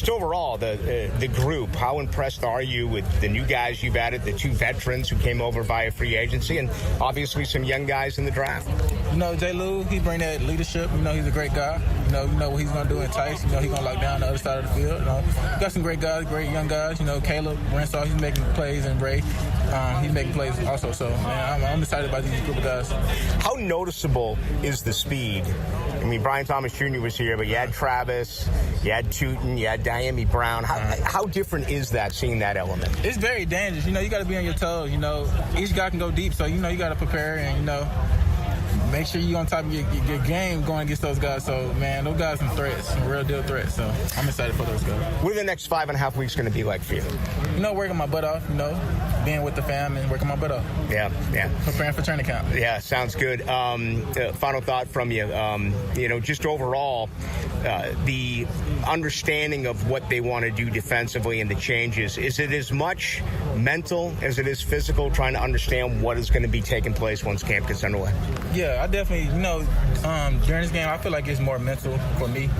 overall, the group, how impressed are you with the new guys you've added, the 2 veterans who came over via free agency, and obviously some young guys in the draft? J. Lou, he bring that leadership. He's a great guy. You know what he's going to do in Tice. He's going to lock down the other side of the field. We got some great guys, great young guys. Caleb Renshaw, he's making plays, and Ray, he's making plays also. So, man, I'm excited about these group of guys. How noticeable is the speed? I mean, Brian Thomas Jr. was here, but you had Travis, you had Tootin, you had Diami Brown. How different is that, seeing that element? It's very dangerous. You got to be on your toes. Each guy can go deep, so, you got to prepare and, make sure you're on top of your game going against those guys. So, man, those guys are some threats, some real deal threats. So, I'm excited for those guys. What are the next 5.5 weeks going to be like for you? Working my butt off, being with the fam and working my butt off. Yeah. Preparing for training camp. Yeah, sounds good. Final thought from you. Just overall, the understanding of what they want to do defensively and the changes, is it as much mental as it is physical, trying to understand what is going to be taking place once camp gets underway? Yeah, I definitely, during this game, I feel like it's more mental for me.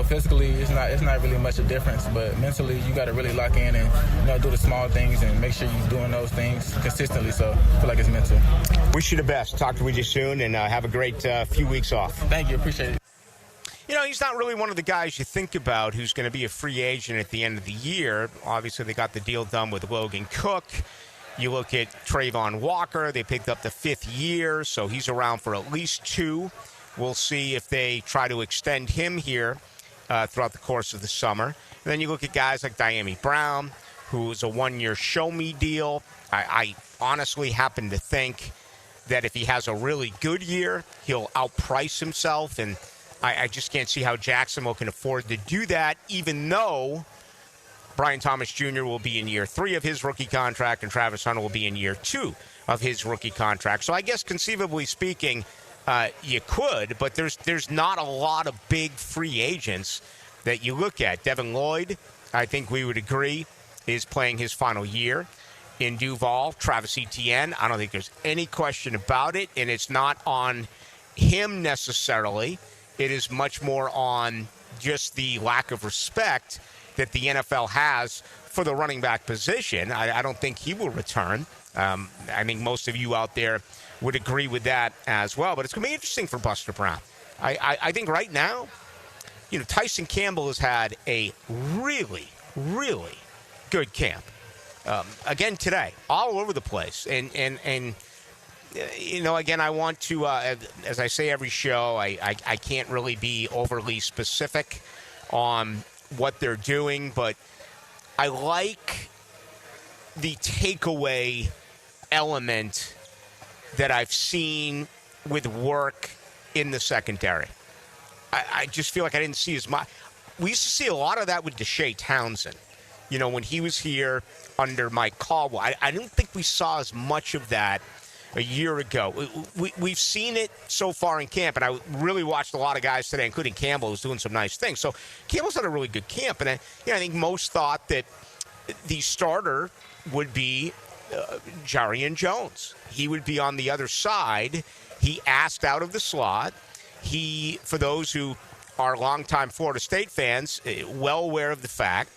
Physically, it's not really much a difference, but mentally, you got to really lock in and, do the small things and make sure you're doing those things consistently. So I feel like it's mental. Wish you the best. Talk to you soon, and have a great few weeks off. Thank you. Appreciate it. He's not really one of the guys you think about who's going to be a free agent at the end of the year. Obviously, they got the deal done with Logan Cook. You look at Trayvon Walker. They picked up the 5th year, so he's around for at least 2. We'll see if they try to extend him here throughout the course of the summer. And then you look at guys like Diami Brown, who's a 1-year show-me deal. I honestly happen to think that if he has a really good year, he'll outprice himself, and I just can't see how Jacksonville can afford to do that, even though Brian Thomas Jr. will be in year 3 of his rookie contract, and Travis Hunter will be in year 2 of his rookie contract. So I guess conceivably speaking, you could, but there's not a lot of big free agents that you look at. Devin Lloyd, I think we would agree, is playing his final year in Duval. Travis Etienne, I don't think there's any question about it, and it's not on him necessarily. It is much more on just the lack of respect that the NFL has for the running back position. I don't think he will return. I think most of you out there would agree with that as well. But it's going to be interesting for Buster Brown. I think right now, Tyson Campbell has had a really, really good camp. Again today, all over the place. And again, I want to, as I say every show, I can't really be overly specific on what they're doing, but I like the takeaway element that I've seen with work in the secondary. I just feel like I didn't see as much. We used to see a lot of that with Deshae Townsend, when he was here under Mike Caldwell. I don't think we saw as much of that a year ago. We've seen it so far in camp, and I really watched a lot of guys today, including Campbell, who's doing some nice things. So Campbell's had a really good camp, and I think most thought that the starter would be Jarian Jones. He would be on the other side. He asked out of the slot. He, for those who are longtime Florida State fans, well aware of the fact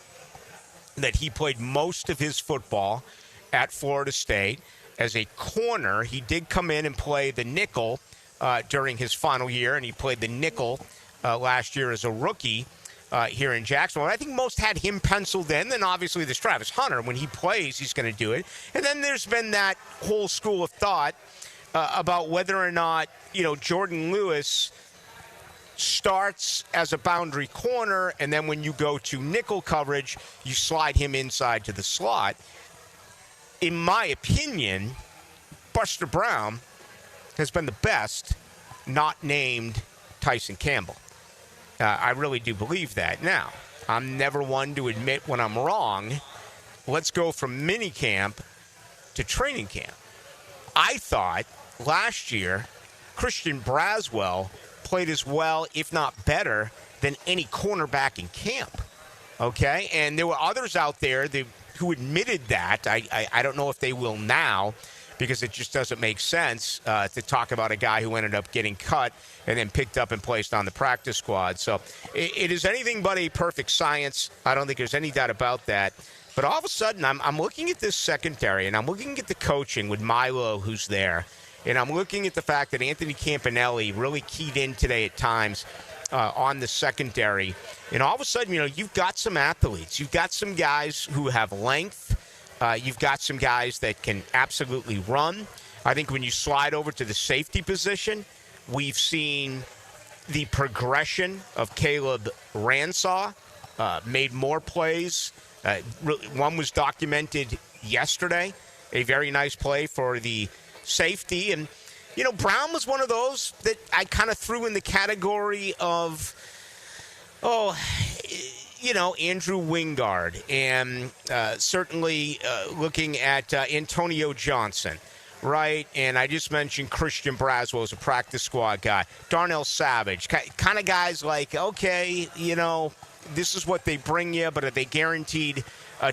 that he played most of his football at Florida State as a corner. He did come in and play the nickel during his final year, and he played the nickel last year as a rookie here in Jacksonville. And I think most had him penciled in. Then obviously there's Travis Hunter. When he plays, he's going to do it. And then there's been that whole school of thought about whether or not, Jordan Lewis starts as a boundary corner, and then when you go to nickel coverage, you slide him inside to the slot. In my opinion, Buster Brown has been the best not named Tyson Campbell. I really do believe that. Now, I'm never one to admit when I'm wrong. Let's go from minicamp to training camp. I thought last year Christian Braswell played as well, if not better, than any cornerback in camp. Okay? And there were others out there who admitted that. I don't know if they will now, because it just doesn't make sense to talk about a guy who ended up getting cut and then picked up and placed on the practice squad. So it is anything but a perfect science. I don't think there's any doubt about that. But all of a sudden, I'm looking at this secondary, and I'm looking at the coaching with Milo, who's there, and I'm looking at the fact that Anthony Campanelli really keyed in today at times on the secondary. And all of a sudden, you've got some athletes. You've got some guys who have length. You've got some guys that can absolutely run. I think when you slide over to the safety position, we've seen the progression of Caleb Ransaw, made more plays. One was documented yesterday, a very nice play for the safety. And, Brown was one of those that I kind of threw in the category of, Andrew Wingard, and certainly looking at Antonio Johnson, right? And I just mentioned Christian Braswell as a practice squad guy. Darnell Savage, kind of guys like, okay, this is what they bring you, but are they guaranteed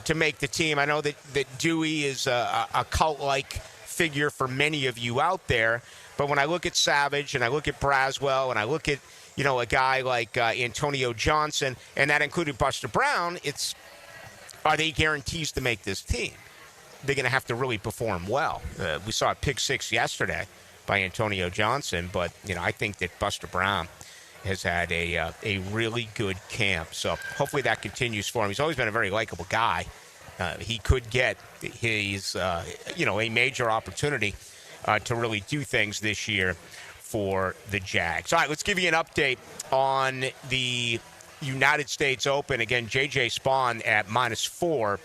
to make the team? I know that Dewey is a cult-like figure for many of you out there, but when I look at Savage and I look at Braswell and I look at a guy like Antonio Johnson, and that included Buster Brown, are they guarantees to make this team? They're going to have to really perform well. We saw a pick six yesterday by Antonio Johnson, but I think that Buster Brown has had a really good camp. So hopefully that continues for him. He's always been a very likable guy. He could get his a major opportunity to really do things this year for the Jags. All right, let's give you an update on the United States Open. Again, J.J. Spawn at -4.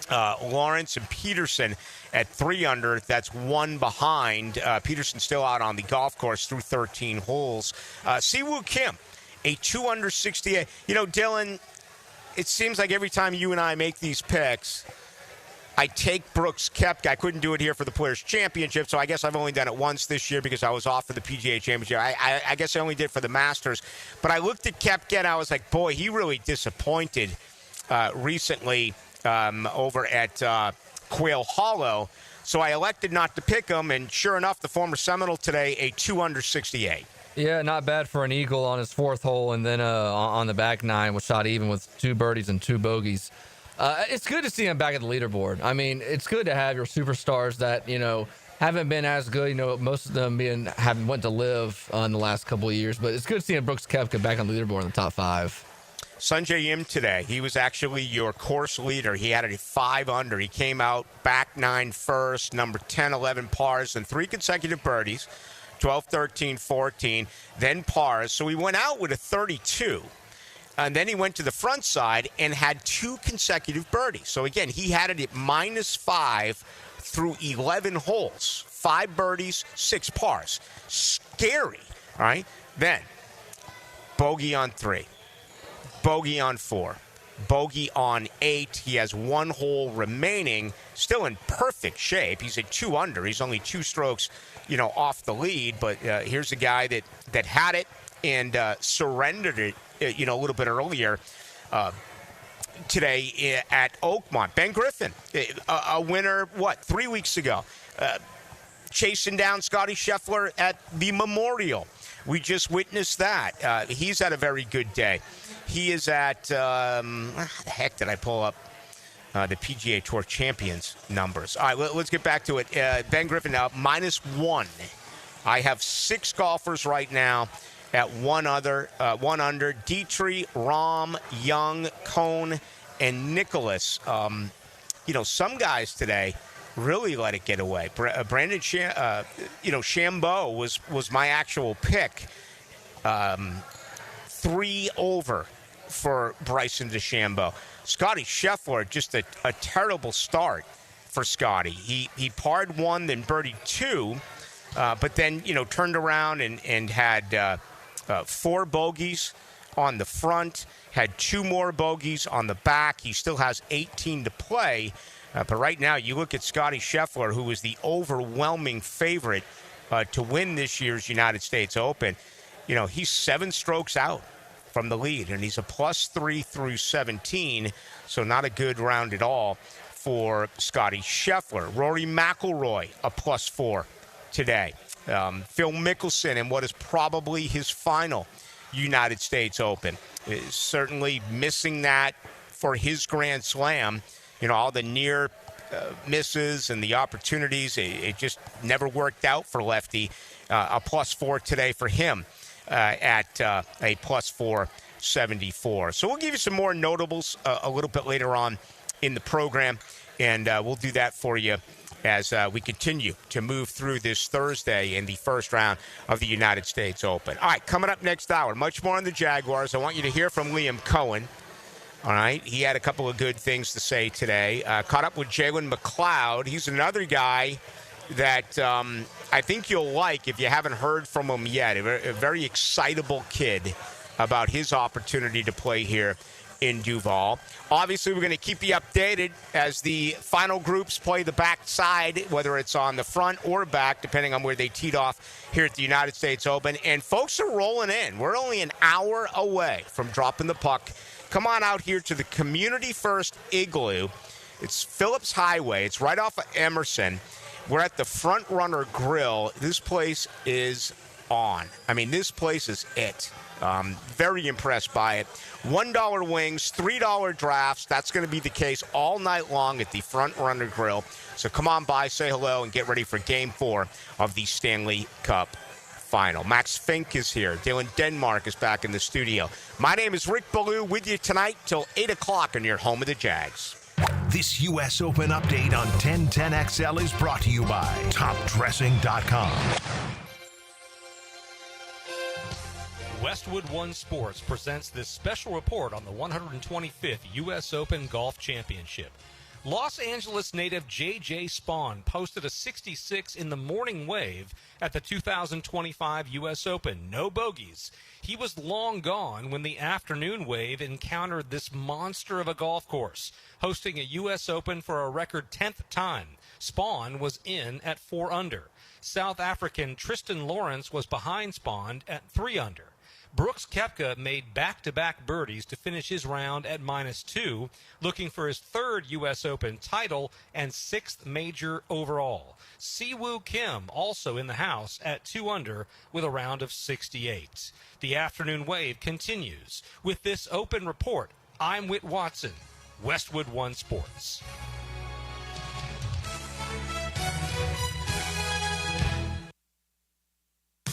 Lawrence and Peterson at 3 under. That's 1 behind. Peterson still out on the golf course through 13 holes. Siwoo Kim, a 2 under 68. Dylan, it seems like every time you and I make these picks, I take Brooks Koepka. I couldn't do it here for the Players' Championship, so I guess I've only done it once this year because I was off for the PGA Championship. I guess I only did for the Masters. But I looked at Koepka and I was like, boy, he really disappointed recently over at Quail Hollow. So I elected not to pick him, and sure enough, the former Seminole today, a 2 under 68. Yeah, not bad for an eagle on his fourth hole, and then on the back nine was shot even with 2 birdies and 2 bogeys. It's good to see him back at the leaderboard. I mean, it's good to have your superstars that, haven't been as good. Most of them went to live in the last couple of years, but it's good seeing Brooks Koepka back on the leaderboard in the top 5. Sungjae Im today, he was actually your course leader. He had a 5 under. He came out back 9 first, number 10, 11 pars, and 3 consecutive birdies, 12, 13, 14, then pars. So he went out with a 32. And then he went to the front side and had 2 consecutive birdies. So again, he had it at -5 through 11 holes. 5 birdies, 6 pars. Scary, all right? Then, bogey on 3. Bogey on 4. Bogey on 8. He has 1 hole remaining. Still in perfect shape. He's at 2 under. He's only 2 strokes, off the lead. But here's a guy that had it and surrendered it, a little bit earlier today at Oakmont. Ben Griffin, a winner, 3 weeks ago? Chasing down Scotty Scheffler at the Memorial. We just witnessed that. He's had a very good day. He is at, how the heck did I pull up the PGA Tour Champions numbers? All right, let's get back to it. Ben Griffin now -1. I have 6 golfers right now at 1 under. Dietrich, Rahm, Young, Cohn, and Nicholas. Some guys today really let it get away. Brandon Shambo was my actual pick. 3 over for Bryson DeChambeau. Scotty Scheffler, just a terrible start for Scotty. He parred 1, then birdied 2, but then, turned around and had 4 bogeys on the front, had 2 more bogeys on the back. He still has 18 to play. But right now, you look at Scotty Scheffler, who is the overwhelming favorite to win this year's United States Open. He's 7 strokes out from the lead, and he's a +3 through 17, so not a good round at all for Scotty Scheffler. Rory McIlroy, a +4 today. Phil Mickelson in what is probably his final United States Open. Is certainly missing that for his Grand Slam. All the near misses and the opportunities, it just never worked out for Lefty. A +4 today for him at a +474. So we'll give you some more notables a little bit later on in the program, and we'll do that for you as we continue to move through this Thursday in the first round of the United States Open. All right, coming up next hour, much more on the Jaguars. I want you to hear from Liam Cohen. All right, he had a couple of good things to say today. Caught up with Jalen McLeod. He's another guy that I think you'll like if you haven't heard from him yet. A very excitable kid about his opportunity to play here in Duval. Obviously, we're going to keep you updated as the final groups play the backside, whether it's on the front or back, depending on where they teed off here at the United States Open. And folks are rolling in. We're only an hour away from dropping the puck. Come on out here to the Community First Igloo. It's Phillips Highway. It's right off of Emerson. We're at the Front Runner Grill. This place is on. I mean, this place is it. Very impressed by it. $1 wings, $3 drafts. That's going to be the case all night long at the Front Runner Grill. So come on by, say hello, and get ready for Game 4 of the Stanley Cup Final. Max Fink is here. Dylan Denmark is back in the studio. My name is Rick Ballou with you tonight till 8 o'clock on your home of the Jags. This U.S. Open update on 1010XL is brought to you by TopDressing.com. Westwood One Sports presents this special report on the 125th U.S. Open Golf Championship. Los Angeles native J.J. Spaun posted a 66 in the morning wave at the 2025 U.S. Open. No bogeys. He was long gone when the afternoon wave encountered this monster of a golf course, hosting a U.S. Open for a record 10th time. Spaun was in at 4 under. South African Tristan Lawrence was behind Spaun at 3 under. Brooks Koepka made back-to-back birdies to finish his round at -2, looking for his third U.S. Open title and 6th major overall. Siwoo Kim also in the house at 2 under with a round of 68. The afternoon wave continues. With this Open report, I'm Whit Watson, Westwood One Sports.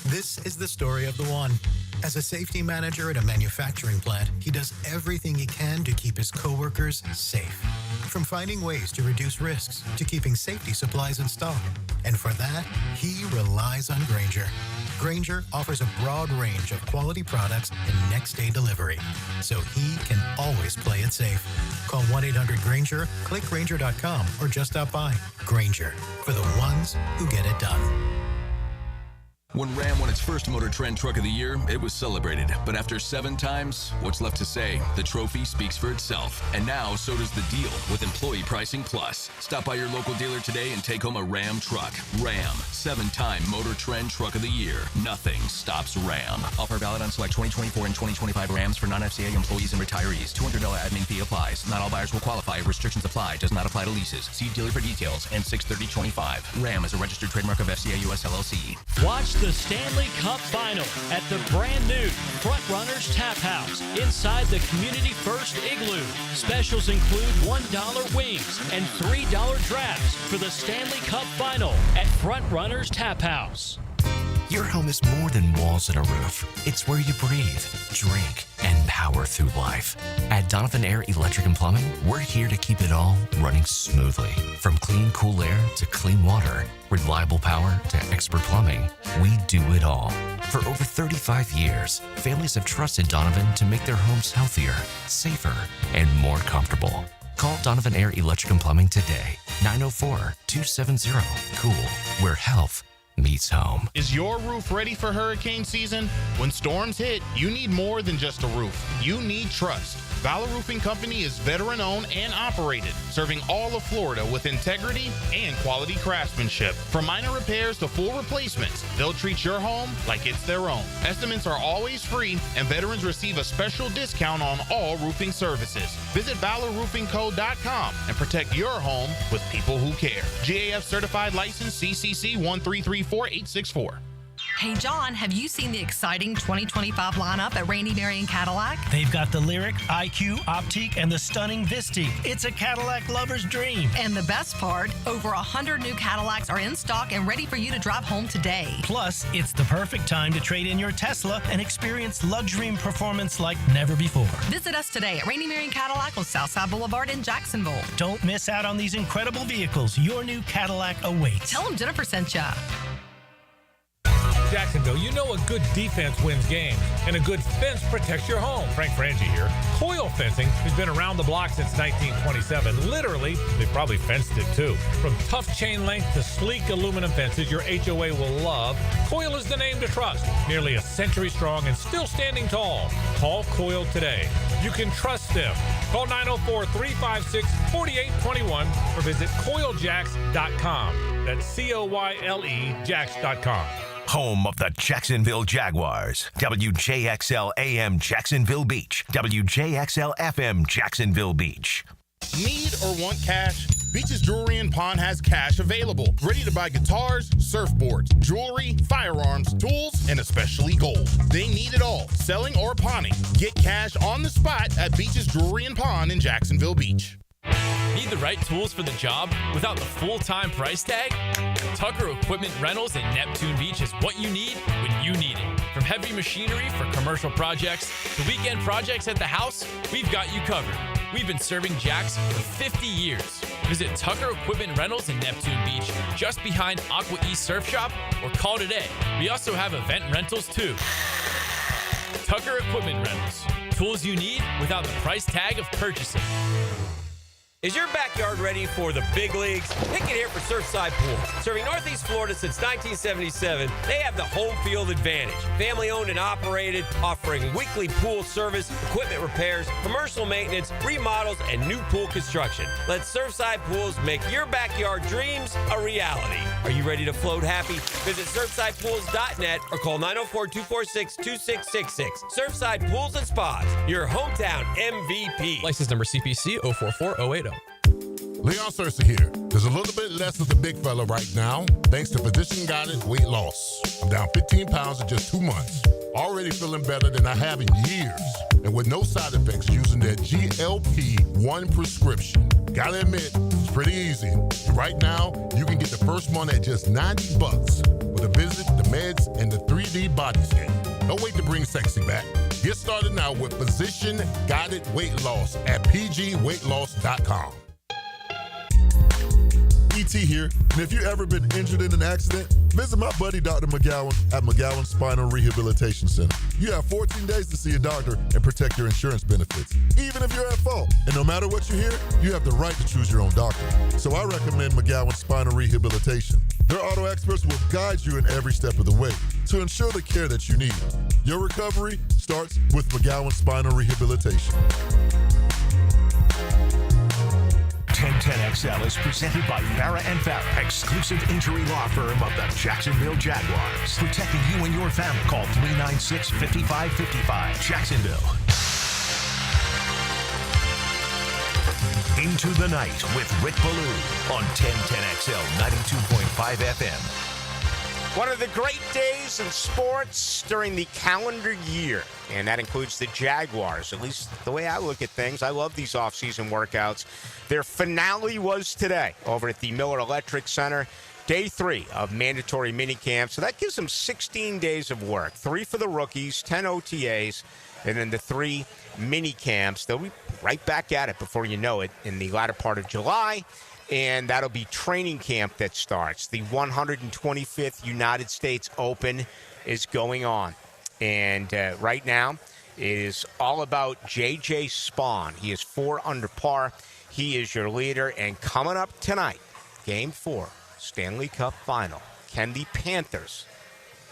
This is the story of the one. As a safety manager at a manufacturing plant, he does everything he can to keep his coworkers safe. From finding ways to reduce risks to keeping safety supplies in stock. And for that, he relies on Grainger. Grainger offers a broad range of quality products and next-day delivery, so he can always play it safe. Call 1-800-GRAINGER, click Grainger.com, or just stop by. Grainger, for the ones who get it done. When Ram won its first Motor Trend Truck of the Year, it was celebrated. But after 7 times, what's left to say? The trophy speaks for itself. And now, so does the deal with Employee Pricing Plus. Stop by your local dealer today and take home a Ram truck. Ram, 7-time Motor Trend Truck of the Year. Nothing stops Ram. Offer valid on select 2024 and 2025 Rams for non-FCA employees and retirees. $200 admin fee applies. Not all buyers will qualify. Restrictions apply. Does not apply to leases. See dealer for details. And 6/30/25. Ram is a registered trademark of FCA US LLC. Watch the Stanley Cup Final at the brand new Front Runners Tap House inside the Community First Igloo. Specials include $1 wings and $3 drafts for the Stanley Cup Final at Front Runners Tap House. Your home is more than walls and a roof. It's where you breathe, drink, and power through life. At Donovan Air Electric and Plumbing, we're here to keep it all running smoothly. From clean, cool air to clean water, reliable power to expert plumbing, we do it all. For over 35 years, families have trusted Donovan to make their homes healthier, safer, and more comfortable. Call Donovan Air Electric and Plumbing today, 904-270-COOL, where health meets home. Is your roof ready for hurricane season? When storms hit, you need more than just a roof. You need trust. Ballou Roofing Company is veteran-owned and operated, serving all of Florida with integrity and quality craftsmanship. From minor repairs to full replacements, they'll treat your home like it's their own. Estimates are always free, and veterans receive a special discount on all roofing services. Visit BallouRoofingCo.com and protect your home with people who care. GAF certified license CCC 1334864. Hey, John, have you seen the exciting 2025 lineup at Randy Marion Cadillac? They've got the Lyric, IQ, Optique, and the stunning Vistique. It's a Cadillac lover's dream. And the best part, over 100 new Cadillacs are in stock and ready for you to drive home today. Plus, it's the perfect time to trade in your Tesla and experience luxury and performance like never before. Visit us today at Randy Marion Cadillac on Southside Boulevard in Jacksonville. Don't miss out on these incredible vehicles. Your new Cadillac awaits. Tell them Jennifer sent ya. Jacksonville, you know a good defense wins games, and a good fence protects your home. Frank Frangie here. Coil Fencing has been around the block since 1927. Literally, they probably fenced it too. From tough chain length to sleek aluminum fences your HOA will love, Coil is the name to trust. Nearly a century strong and still standing tall. Call Coil today. You can trust them. Call 904-356-4821 or visit coiljacks.com. That's COYLE Jacks.com. Home of the Jacksonville Jaguars. WJXL AM Jacksonville Beach. WJXL FM Jacksonville Beach. Need or want cash? Beach's Jewelry and Pawn has cash available. Ready to buy guitars, surfboards, jewelry, firearms, tools, and especially gold. They need it all, selling or pawning. Get cash on the spot at Beach's Jewelry and Pawn in Jacksonville Beach. Need the right tools for the job without the full-time price tag? Tucker Equipment Rentals in Neptune Beach is what you need when you need it. From heavy machinery for commercial projects to weekend projects at the house, we've got you covered. We've been serving Jacks for 50 years. Visit Tucker Equipment Rentals in Neptune Beach, just behind Aqua East Surf Shop, or call today. We also have event rentals too. Tucker Equipment Rentals. Tools you need without the price tag of purchasing. Is your backyard ready for the big leagues? Pick it here for Surfside Pool. Serving Northeast Florida since 1977, they have the home field advantage. Family owned and operated, offering weekly pool service, equipment repairs, commercial maintenance, remodels, and new pool construction. Let Surfside Pools make your backyard dreams a reality. Are you ready to float happy? Visit SurfsidePools.net or call 904-246-2666. Surfside Pools and Spas, your hometown MVP. License number CPC 044080. Leon Searcy here. There's a little bit less of the big fella right now, thanks to physician-guided weight loss. I'm down 15 pounds in just 2 months. Already feeling better than I have in years. And with no side effects using their GLP-1 prescription. Gotta admit, it's pretty easy. Right now, you can get the first month at just $90 with a visit, the meds, and the 3D body scan. Don't wait to bring sexy back. Get started now with physician-guided weight loss at pgweightloss.com. E.T. here, and if you've ever been injured in an accident, visit my buddy Dr. McGowan at McGowan Spinal Rehabilitation Center. You have 14 days to see a doctor and protect your insurance benefits, even if you're at fault. And no matter what you hear, you have the right to choose your own doctor. So I recommend McGowan Spinal Rehabilitation. Their auto experts will guide you in every step of the way to ensure the care that you need. Your recovery starts with McGowan Spinal Rehabilitation. 1010XL is presented by Farah & Farah, exclusive injury law firm of the Jacksonville Jaguars. Protecting you and your family. Call 396-5555. Jacksonville. Into the Night with Rick Ballou on 1010XL 92.5 FM. One of the great days in sports during the calendar year, and that includes the Jaguars. At least the way I look at things, I love these off-season workouts. Their finale was today over at the Miller Electric Center. Day 3 of mandatory minicamp. So that gives them 16 days of work. 3 for the rookies, 10 OTAs, and then the 3 minicamps. They'll be right back at it before you know it in the latter part of July. And that'll be training camp that starts. The 125th United States Open is going on. And right now, it is all about J.J. Spaun. He is 4 under par. He is your leader. And coming up tonight, Game 4, Stanley Cup Final. Can the Panthers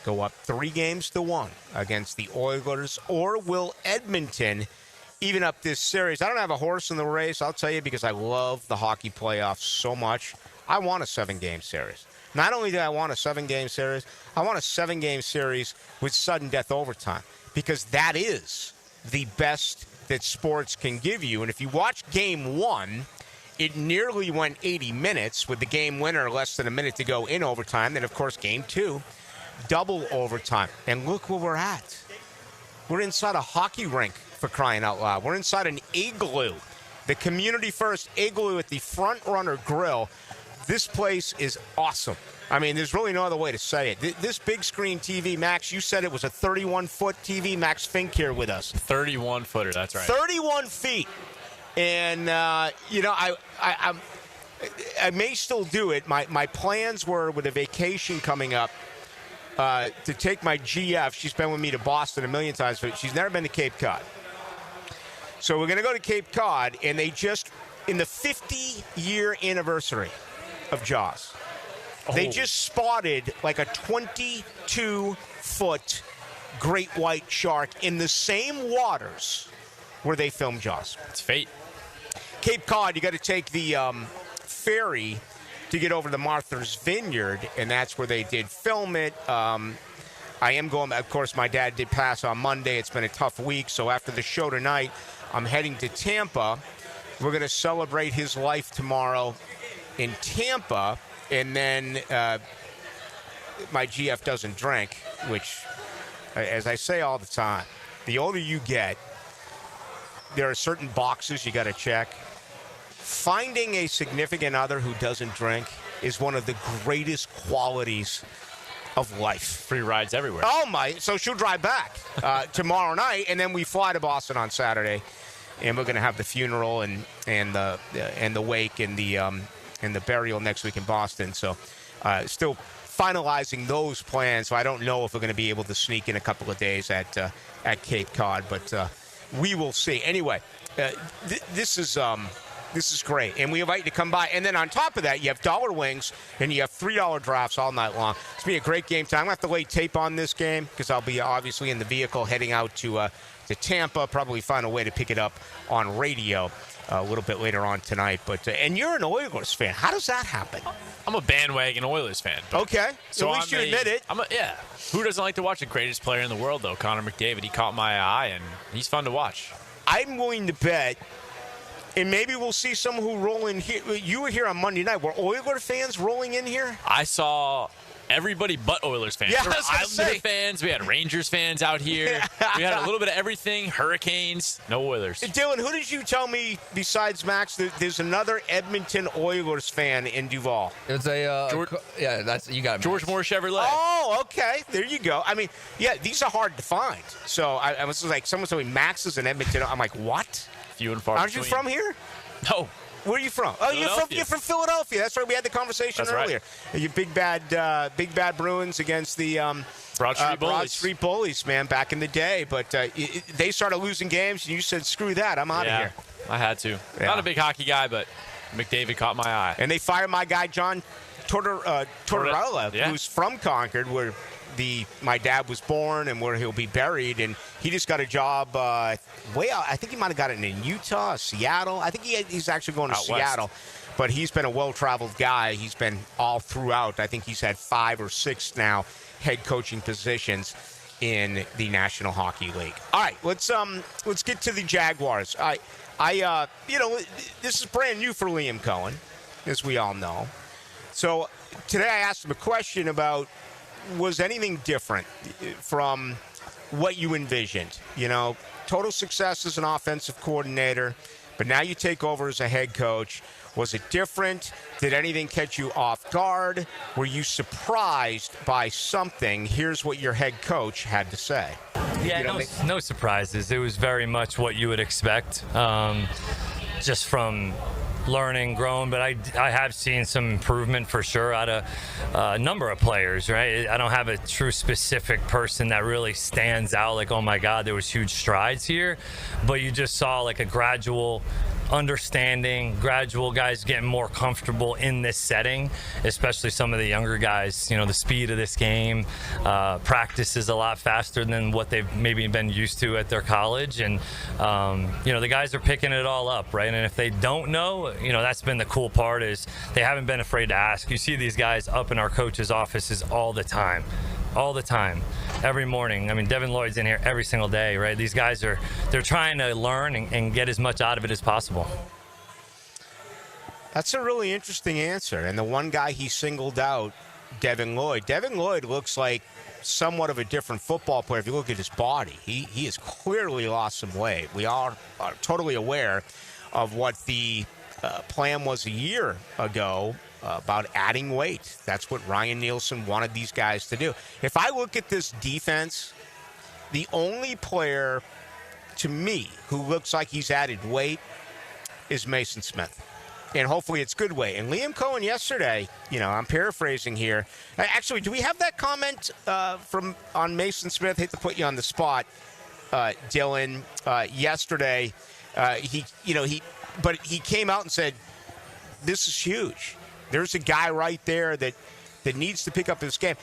go up 3-1 against the Oilers, or will Edmonton even up this series? I don't have a horse in the race, I'll tell you, because I love the hockey playoffs so much. I want a 7-game series. Not only do I want a 7-game series, I want a 7-game series with sudden death overtime, because that is the best that sports can give you. And if you watch Game 1, it nearly went 80 minutes with the game winner less than a minute to go in overtime. Then, of course, Game 2, double overtime. And look where we're at. We're inside a hockey rink, for crying out loud. We're inside an igloo, the Community First Igloo at the Front Runner Grill. This place is awesome. I mean, there's really no other way to say it. This big screen TV, Max, you said it was a 31-foot TV. Max Fink here with us. 31-footer, that's right. 31 feet. And, I may still do it. My plans were, with a vacation coming up, to take my GF. She's been with me to Boston a million times, but she's never been to Cape Cod. So we're going to go to Cape Cod, and they just, in the 50-year anniversary of Jaws, they just spotted like a 22-foot great white shark in the same waters where they filmed Jaws. It's fate. Cape Cod, you got to take the ferry to get over to Martha's Vineyard, and that's where they did film it. I am going, of course, my dad did pass on Monday. It's been a tough week, so after the show tonight, I'm heading to Tampa. We're going to celebrate his life tomorrow in Tampa, and then my GF doesn't drink, which, as I say all the time, the older you get, there are certain boxes you got to check. Finding a significant other who doesn't drink is one of the greatest qualities of life. Free rides everywhere. Oh my! So she'll drive back tomorrow night, and then we fly to Boston on Saturday, and we're going to have the funeral and the wake and the burial next week in Boston. So still finalizing those plans. So I don't know if we're going to be able to sneak in a couple of days at Cape Cod, but we will see. Anyway, this is This is great. And we invite you to come by. And then on top of that, you have $1 wings and you have $3 drafts all night long. It's going to be a great game time. I'm going to have to lay tape on this game because I'll be obviously in the vehicle heading out to Tampa, probably find a way to pick it up on radio a little bit later on tonight. But and you're an Oilers fan. How does that happen? I'm a bandwagon Oilers fan. Okay. So at least you admit it. Yeah. Who doesn't like to watch the greatest player in the world, though? Connor McDavid. He caught my eye, and he's fun to watch. I'm willing to bet, and maybe we'll see someone who roll in here. You were here on Monday night. Were Oilers fans rolling in here? I saw everybody but Oilers fans. Yeah, There were I was gonna Islander say. fans. We had Rangers fans out here. We had a little bit of everything. Hurricanes. No Oilers. Dylan, who did you tell me besides Max that there's another Edmonton Oilers fan in Duval? It's that's you got it. George Moore Chevrolet. Oh, okay. There you go. I mean, yeah, these are hard to find. So I was like, someone told me Max is in Edmonton. I'm like, what? Few and far Aren't you between. from here? No. Where are you from? Oh, you're from Philadelphia. That's right. We had the conversation That's right. earlier. You big bad Bruins against the Broad Street Bullies. Broad Street Bullies, man, back in the day. But they started losing games, and you said, "Screw that, I'm out of here." I had to. Yeah. Not a big hockey guy, but McDavid caught my eye. And they fired my guy John Tortorella, Yeah. who's from Concord, where my dad was born and where he'll be buried, and he just got a job way out. I think he might have got it in Utah, Seattle. I think he's actually going to Out west. Seattle. But he's been a well-traveled guy. He's been all throughout. I think he's had 5 or 6 now head coaching positions in the National Hockey League. All right, let's get to the Jaguars. This is brand new for Liam Cohen, as we all know. So today I asked him a question about, was anything different from what you envisioned? Total success as an offensive coordinator, but now you take over as a head coach. Was it different? Did anything catch you off guard? Were you surprised by something? Here's what your head coach had to say. Yeah, no surprises. It was very much what you would expect, just from learning, growing, but I have seen some improvement for sure out of a number of players, right? I don't have a true specific person that really stands out like, oh my God, there was huge strides here, but you just saw like a gradual understanding, gradual guys getting more comfortable in this setting, especially some of the younger guys. The speed of this game, practice is a lot faster than what they've maybe been used to at their college, and the guys are picking it all up, right? And if they don't know, that's been the cool part, is they haven't been afraid to ask. You see these guys up in our coaches' offices all the time, every morning. I mean, Devin Lloyd's in here every single day, right? These guys they're trying to learn and get as much out of it as possible. That's a really interesting answer. And the one guy he singled out, Devin Lloyd. Devin Lloyd looks like somewhat of a different football player if you look at his body. He has clearly lost some weight. We are totally aware of what the plan was a year ago about adding weight. That's what Ryan Nielsen wanted these guys to do. If I look at this defense, the only player to me who looks like he's added weight is Mason Smith. And hopefully it's good weight. And Liam Cohen yesterday, I'm paraphrasing here. Actually, do we have that comment on Mason Smith? Hate to put you on the spot, Dylan. Yesterday, he came out and said, "This is huge. There's a guy right there that needs to pick up his game."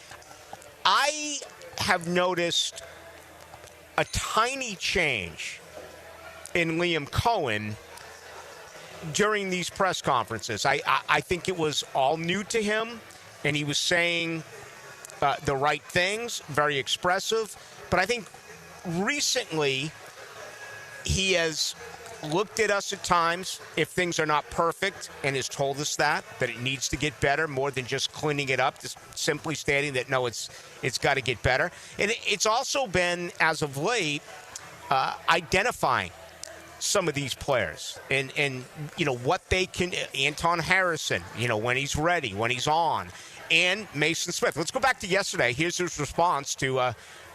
I have noticed a tiny change in Liam Cohen during these press conferences. I think it was all new to him, and he was saying the right things, very expressive. But I think recently he has looked at us at times if things are not perfect and has told us that it needs to get better, more than just cleaning it up, just simply stating that, no, it's got to get better. And it's also been, as of late, identifying some of these players and what they can. Anton Harrison, when he's ready, when he's on, and Mason Smith. Let's go back to yesterday. Here's his response to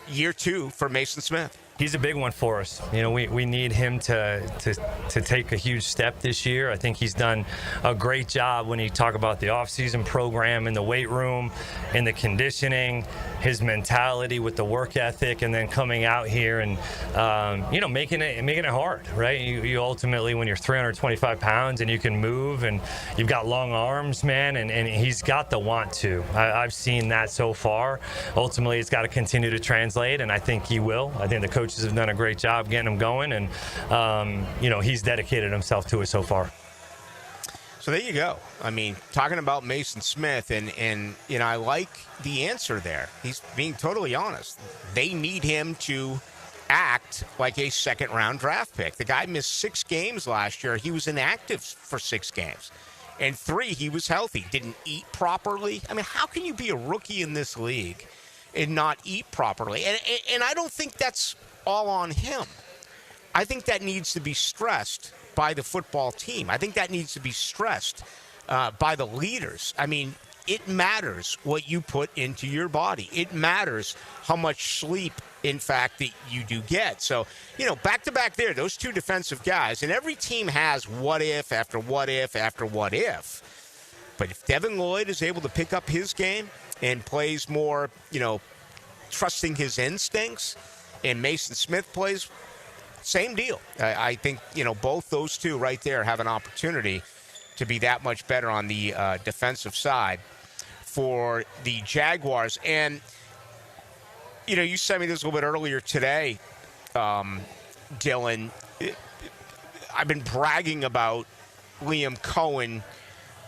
year 2 for Mason Smith. He's a big one for us. You know, we need him to take a huge step this year. I think he's done a great job when you talk about the off-season program in the weight room, in the conditioning, his mentality with the work ethic, and then coming out here and making it hard, right? You ultimately, when you're 325 pounds and you can move and you've got long arms, man, and he's got the want to. I've seen that so far. Ultimately, it's got to continue to translate, and I think he will. I think the coaches have done a great job getting him going, and he's dedicated himself to it so far. So there you go. I mean, talking about Mason Smith, and I like the answer there. He's being totally honest. They need him to act like a second-round draft pick. The guy missed 6 games last year. He was inactive for 6 games. And 3, he was healthy, didn't eat properly. I mean, how can you be a rookie in this league and not eat properly? And I don't think that's all on him. I think that needs to be stressed by the football team. I think that needs to be stressed by the leaders. I mean, it matters what you put into your body. It matters how much sleep, in fact, that you do get. So, back-to-back there, those 2 defensive guys, and every team has what if after what if after what if. But if Devin Lloyd is able to pick up his game and plays more, trusting his instincts, and Mason Smith plays, same deal. I think, both those 2 right there have an opportunity to be that much better on the defensive side for the Jaguars. And, you sent me this a little bit earlier today, Dylan. I've been bragging about Liam Cohen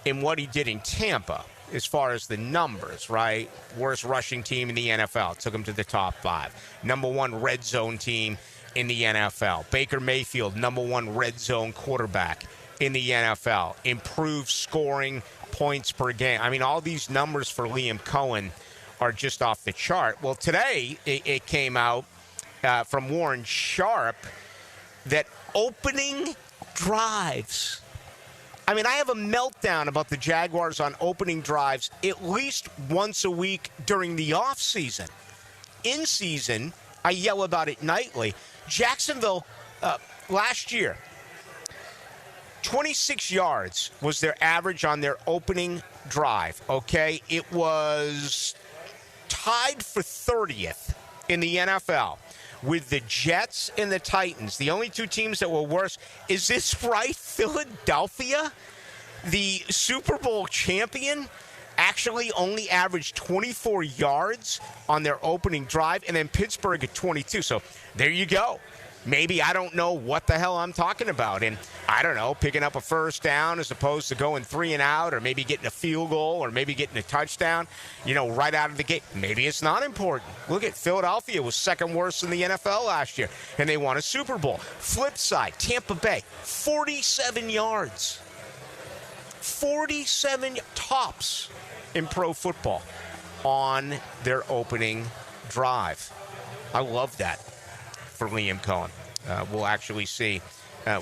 and what he did in Tampa as far as the numbers, right? Worst rushing team in the NFL. Took him to the top 5. Number 1 red zone team in the NFL. Baker Mayfield, number 1 red zone quarterback in the NFL. Improved scoring, points per game. I mean, all these numbers for Liam Cohen are just off the chart. Well, today it came out from Warren Sharp that opening drives. I mean, I have a meltdown about the Jaguars on opening drives at least once a week during the offseason. In season, I yell about it nightly. Jacksonville, last year, 26 yards was their average on their opening drive, okay? It was tied for 30th in the NFL with the Jets and the Titans, the only 2 teams that were worse. Is this right? Philadelphia, the Super Bowl champion, actually only averaged 24 yards on their opening drive, and then Pittsburgh at 22. So there you go. Maybe I don't know what the hell I'm talking about. And I don't know, picking up a first down as opposed to going 3 and out, or maybe getting a field goal, or maybe getting a touchdown, right out of the gate. Maybe it's not important. Look at Philadelphia was second worst in the NFL last year, and they won a Super Bowl. Flip side, Tampa Bay, 47 yards. 47 tops in pro football on their opening drive. I love that for Liam Cohen. We'll actually see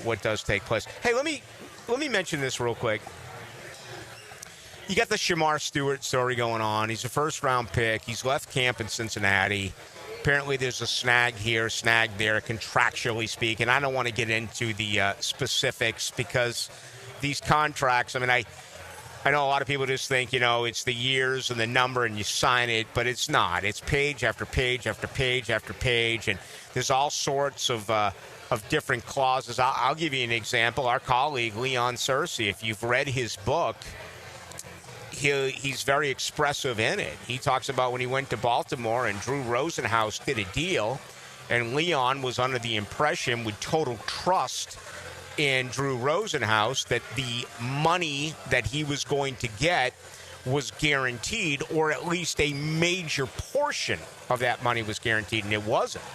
what does take place. Hey, let me mention this real quick. You got the Shamar Stewart story going on. He's a first-round pick. He's left camp in Cincinnati. Apparently there's a snag here, snag there, contractually speaking. I don't want to get into the specifics because these contracts, I mean, I know a lot of people just think, it's the years and the number and you sign it, but it's not. It's page after page after page after page, and there's all sorts of different clauses. I'll give you an example. Our colleague, Leon Searcy, if you've read his book, he's very expressive in it. He talks about when he went to Baltimore and Drew Rosenhaus did a deal, and Leon was under the impression with total trust in Drew Rosenhaus that the money that he was going to get was guaranteed, or at least a major portion of that money was guaranteed, and it wasn't.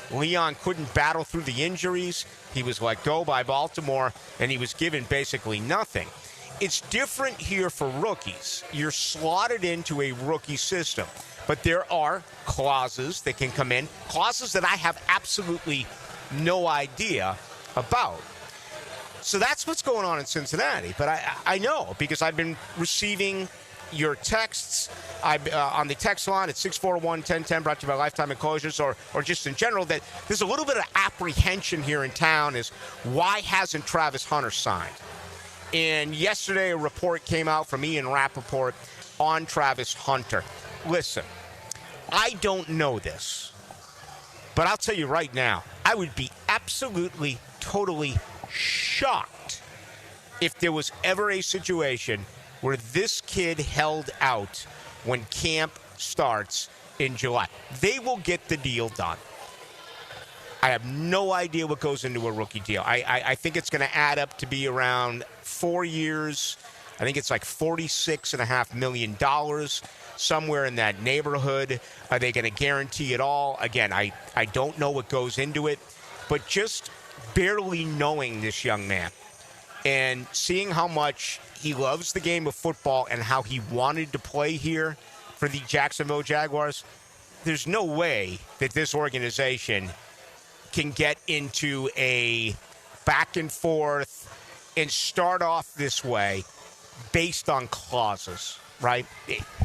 Leon couldn't battle through the injuries. He was let go by Baltimore, and he was given basically nothing. It's different here for rookies. You're slotted into a rookie system, but there are clauses that can come in, clauses that I have absolutely no idea about. So that's what's going on in Cincinnati. But I know, because I've been receiving your texts on the text line at 641-1010, brought to you by Lifetime Enclosures, or just in general, that there's a little bit of apprehension here in town is why hasn't Travis Hunter signed? And yesterday a report came out from Ian Rappaport on Travis Hunter. Listen, I don't know this, but I'll tell you right now, I would be absolutely, totally shocked if there was ever a situation where this kid held out when camp starts in July. They will get the deal done. I have no idea what goes into a rookie deal. I think it's going to add up to be around 4 years. I think it's like $46.5 million, somewhere in that neighborhood. Are they going to guarantee it all? Again, I don't know what goes into it, but just barely knowing this young man and seeing how much he loves the game of football and how he wanted to play here for the Jacksonville Jaguars, there's no way that this organization can get into a back and forth and start off this way based on clauses, right?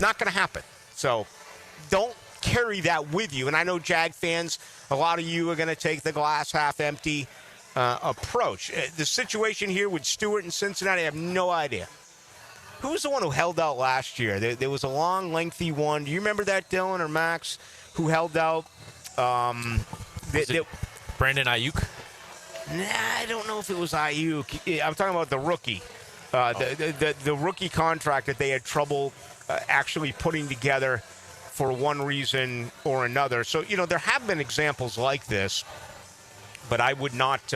Not going to happen. So don't carry that with you. And I know Jag fans, a lot of you are going to take the glass half empty approach. The situation here with Stewart and Cincinnati, I have no idea. Who was the one who held out last year? There was a long, lengthy one. Do you remember that, Dylan or Max, who held out? Brandon Ayuk? Nah, I don't know if it was Ayuk. I'm talking about the rookie. The rookie contract that they had trouble actually putting together for one reason or another. So, there have been examples like this, but I would not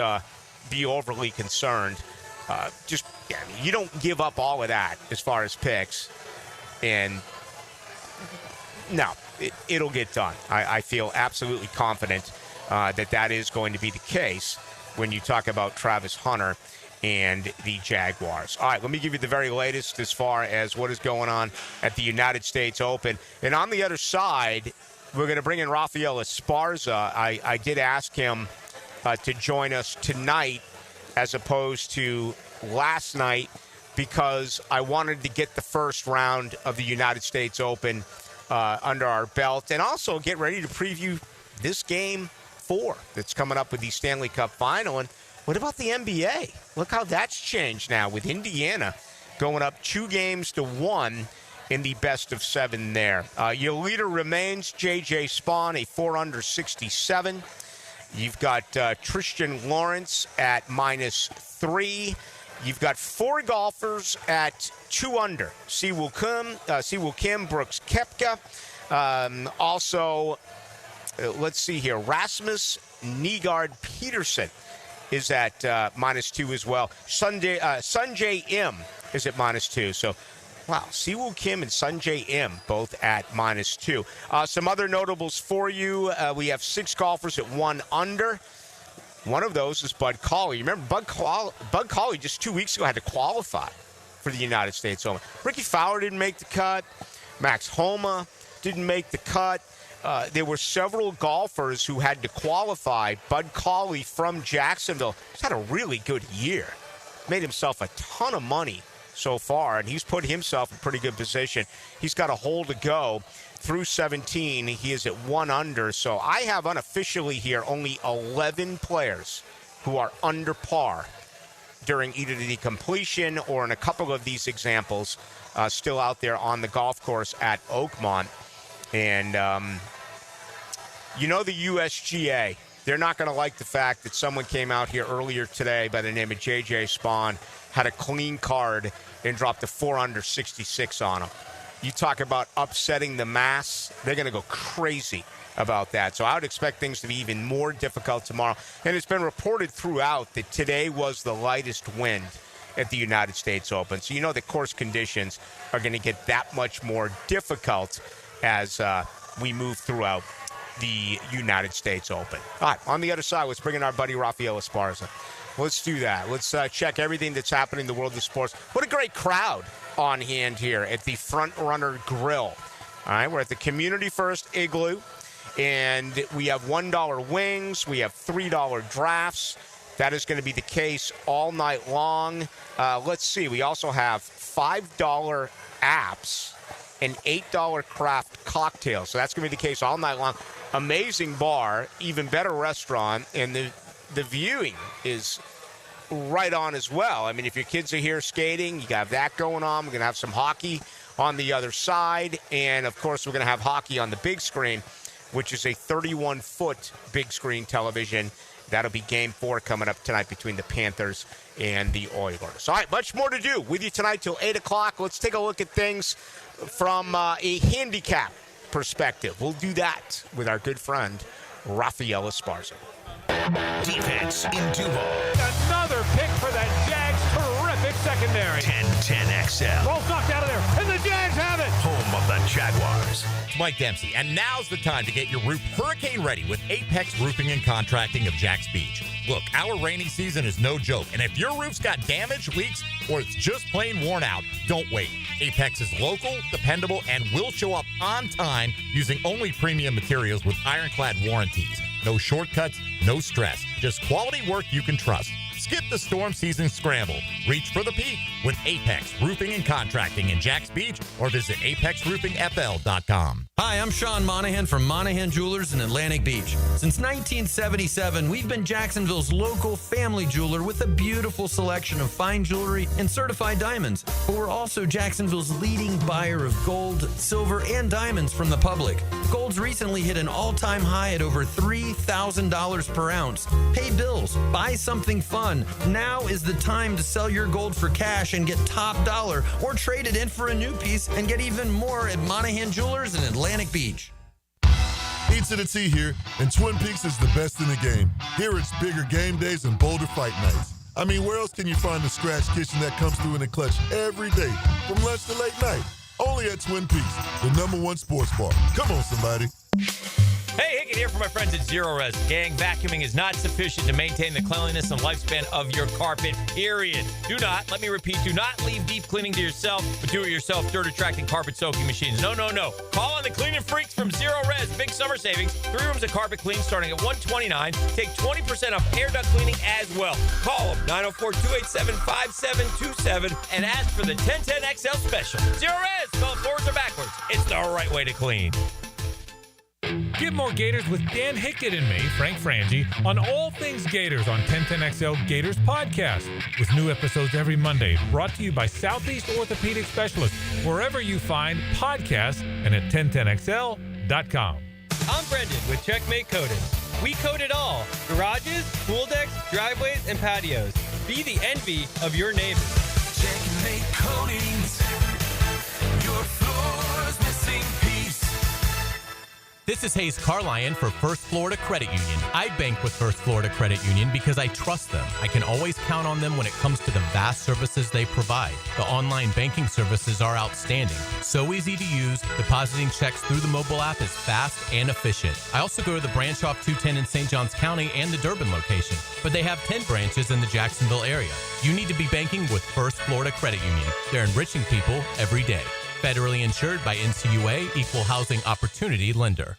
be overly concerned. You don't give up all of that as far as picks. And, no, it'll get done. I feel absolutely confident that is going to be the case when you talk about Travis Hunter and the Jaguars. All right, let me give you the very latest as far as what is going on at the United States Open. And on the other side, we're going to bring in Rafael Esparza. I did ask him to join us tonight as opposed to last night because I wanted to get the first round of the United States Open under our belt and also get ready to preview this game 4 that's coming up with the Stanley Cup final. And what about the NBA? Look how that's changed now with Indiana going up 2-1 in the best of 7 there. Your leader remains J.J. Spawn, a 4-under 67. You've got Tristan Lawrence at -3. You've got 4 golfers at 2 under. Siwoo Kim, Brooks Koepka. Also, let's see here. Rasmus Nygaard Peterson is at -2 as well. Sungjae Im is at -2. So, wow, Siwoo Kim and Sungjae Im both at -2. Some other notables for you. We have 6 golfers at 1 under. One of those is Bud Cauley. You remember Bud Cauley just 2 weeks ago had to qualify for the United States Open. Ricky Fowler didn't make the cut. Max Homa didn't make the cut. There were several golfers who had to qualify. Bud Cauley from Jacksonville has had a really good year. Made himself a ton of money so far, and he's put himself in pretty good position. He's got a hole to go through 17. He is at 1 under. So I have unofficially here only 11 players who are under par during either the completion or in a couple of these examples still out there on the golf course at Oakmont. And, the USGA, they're not going to like the fact that someone came out here earlier today by the name of J.J. Spawn, had a clean card, and dropped a 4-under 66 on him. You talk about upsetting the mass, they're going to go crazy about that. So I would expect things to be even more difficult tomorrow. And it's been reported throughout that today was the lightest wind at the United States Open. So the course conditions are going to get that much more difficult as we move throughout the United States Open. All right, on the other side, let's bring in our buddy Rafael Esparza. Let's do that. Let's check everything that's happening in the world of sports. What a great crowd on hand here at the Front Runner Grill. All right, we're at the Community First Igloo, and we have $1 wings. We have $3 drafts. That is going to be the case all night long. Let's see. We also have $5 apps an $8 craft cocktail. So that's going to be the case all night long. Amazing bar, even better restaurant, and the viewing is right on as well. I mean, if your kids are here skating, you got that going on. We're going to have some hockey on the other side, and of course, we're going to have hockey on the big screen, which is a 31-foot big screen television. That'll be Game 4 coming up tonight between the Panthers and the Oilers. All right, much more to do with you tonight till 8 o'clock. Let's take a look at things from a handicap perspective. We'll do that with our good friend, Rafael Esparza. Defense in Duval. Another pick for that Jags terrific secondary. 10-10 XL. Ball's knocked out of there, and the Jags have it. Home of the Jaguars. It's Mike Dempsey, and now's the time to get your roof hurricane ready with Apex Roofing and Contracting of Jacks Beach. Look, our rainy season is no joke, and if your roof's got damage, leaks, or it's just plain worn out, don't wait. Apex is local, dependable, and will show up on time using only premium materials with ironclad warranties. No shortcuts, no stress, just quality work you can trust. Skip the storm season scramble. Reach for the peak with Apex Roofing and Contracting in Jacks Beach or visit apexroofingfl.com. Hi, I'm Sean Monahan from Monahan Jewelers in Atlantic Beach. Since 1977, we've been Jacksonville's local family jeweler with a beautiful selection of fine jewelry and certified diamonds. But we're also Jacksonville's leading buyer of gold, silver, and diamonds from the public. Gold's recently hit an all-time high at over $3,000 per ounce. Pay bills, buy something fun. Now is the time to sell your gold for cash and get top dollar, or trade it in for a new piece and get even more at Monahan Jewelers in Atlantic Beach. E to the T here, and Twin Peaks is the best in the game. Here it's bigger game days and bolder fight nights. I mean, where else can you find the scratch kitchen that comes through in the clutch every day, from lunch to late night? Only at Twin Peaks, the #1 sports bar. Come on, somebody. Hey, Hickett here for my friends at Zero Res. Gang, vacuuming is not sufficient to maintain the cleanliness and lifespan of your carpet, period. Do not, let me repeat, do not leave deep cleaning to yourself, but do-it-yourself dirt-attracting carpet soaking machines. No, no, no. Call on the cleaning freaks from Zero Res. Big summer savings. 3 rooms of carpet clean starting at $129. Take 20% off air duct cleaning as well. Call them, 904-287-5727, and ask for the 1010 XL special. Zero Res, spell it forwards or backwards. It's the right way to clean. Get more Gators with Dan Hickett and me, Frank Frangie, on all things Gators on 1010XL Gators Podcast, with new episodes every Monday, brought to you by Southeast Orthopedic Specialists, wherever you find podcasts, and at 1010XL.com. I'm Brendan with Checkmate Coatings. We coat it all: garages, pool decks, driveways, and patios. Be the envy of your neighbors. Checkmate Coatings, your floor's missing piece. This is Hayes Carlion for First Florida Credit Union. I bank with First Florida Credit Union because I trust them. I can always count on them when it comes to the vast services they provide. The online banking services are outstanding. So easy to use. Depositing checks through the mobile app is fast and efficient. I also go to the branch off 210 in St. Johns County and the Durbin location, but they have 10 branches in the Jacksonville area. You need to be banking with First Florida Credit Union. They're enriching people every day. Federally insured by NCUA, Equal Housing Opportunity Lender.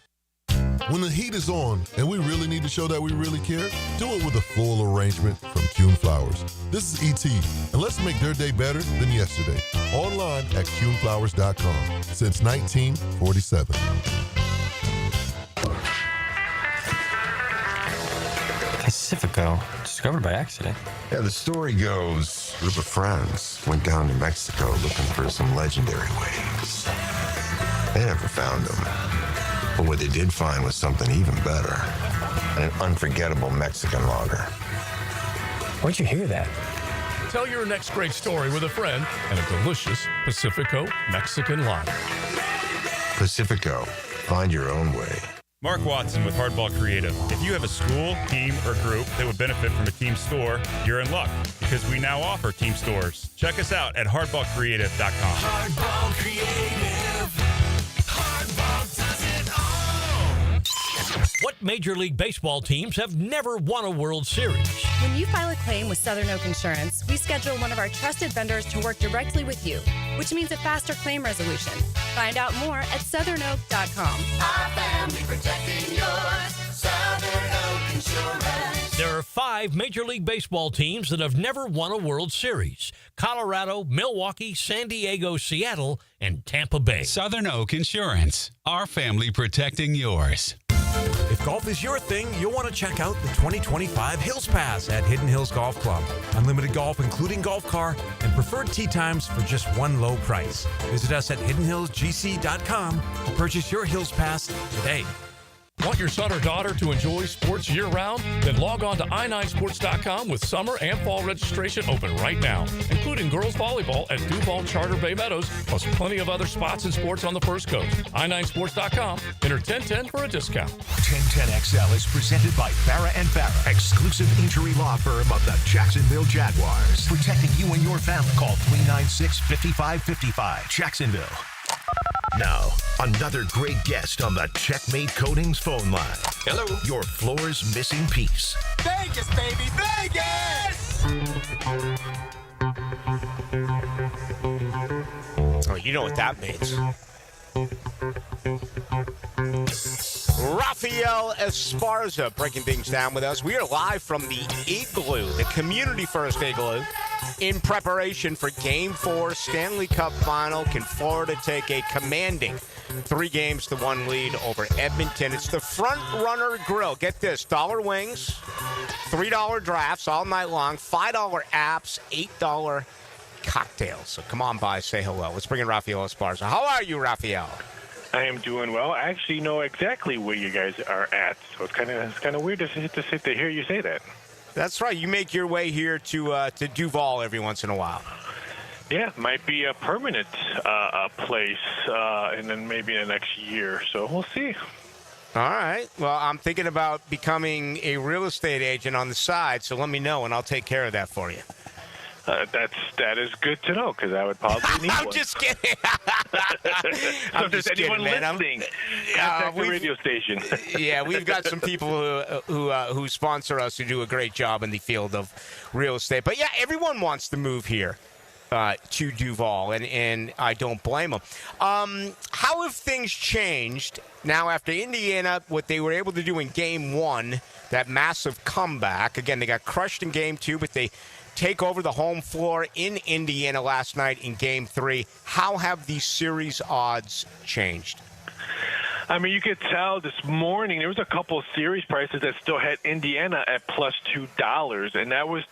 When the heat is on and we really need to show that we really care, do it with a full arrangement from Kuhn Flowers. This is ET, and let's make their day better than yesterday. Online at kuhnflowers.com since 1947. Pacifico, discovered by accident. Yeah, the story goes, a group of friends went down to Mexico looking for some legendary waves. They never found them. But what they did find was something even better, an unforgettable Mexican lager. Where'd you hear that? Tell your next great story with a friend and a delicious Pacifico Mexican lager. Pacifico, find your own way. Mark Watson with Hardball Creative. If you have a school, team, or group that would benefit from a team store, you're in luck because we now offer team stores. Check us out at hardballcreative.com. Hardball Creative. Hardball does it all. What Major League Baseball teams have never won a World Series? When you file a claim with Southern Oak Insurance, we schedule one of our trusted vendors to work directly with you, which means a faster claim resolution. Find out more at southernoak.com. Our family protecting yours. Southern Oak Insurance. There There are 5 Major League Baseball teams that have never won a World Series: Colorado, Milwaukee, San Diego, Seattle, and Tampa Bay. Southern Oak Insurance, our family protecting yours. If golf is your thing, you'll want to check out the 2025 Hills Pass at Hidden Hills Golf Club. Unlimited golf, including golf car, and preferred tee times for just one low price. Visit us at hiddenhillsgc.com to purchase your Hills Pass today. Want your son or daughter to enjoy sports year-round? Then log on to i9sports.com with summer and fall registration open right now, including girls volleyball at Duval Charter Bay Meadows, plus plenty of other spots and sports on the First Coast. i9sports.com. Enter 1010 for a discount. 1010XL is presented by Farrah & Farrah, exclusive injury law firm of the Jacksonville Jaguars. Protecting you and your family. Call 396-5555. Jacksonville. Now, another great guest on the Checkmate Coatings phone line. Hello. Your floor's missing piece. Vegas, baby, Vegas! Oh, you know what that means. Rafael Esparza breaking things down with us. We are live from the Igloo, the Community First Igloo, in preparation for Game 4 Stanley Cup Final. Can Florida take a commanding 3-1 lead over Edmonton? It's the Front Runner Grill. Get this, $1 wings, $3 drafts all night long, $5 apps, $8 cocktails. So come on by, say hello. Let's bring in Rafael Esparza. How are you, Rafael? I am doing well. I actually know exactly where you guys are at, so it's kind of weird to sit to hear you say that. That's right. You make your way here to Duval every once in a while. Yeah, might be a permanent place, and then maybe in the next year. So we'll see. All right. Well, I'm thinking about becoming a real estate agent on the side, so let me know, and I'll take care of that for you. That is good to know, because I would probably need I'm one. just kidding. So if there's anyone listening, contact the radio station. Yeah, we've got some people who sponsor us who do a great job in the field of real estate. But yeah, everyone wants to move here to Duval, and I don't blame them. How have things changed now after Indiana, what they were able to do in Game 1, that massive comeback? Again, they got crushed in Game 2, but they take over the home floor in Indiana last night in Game 3. How have these series odds changed? I mean, you could tell this morning there was a couple of series prices that still had Indiana at plus $2, and that was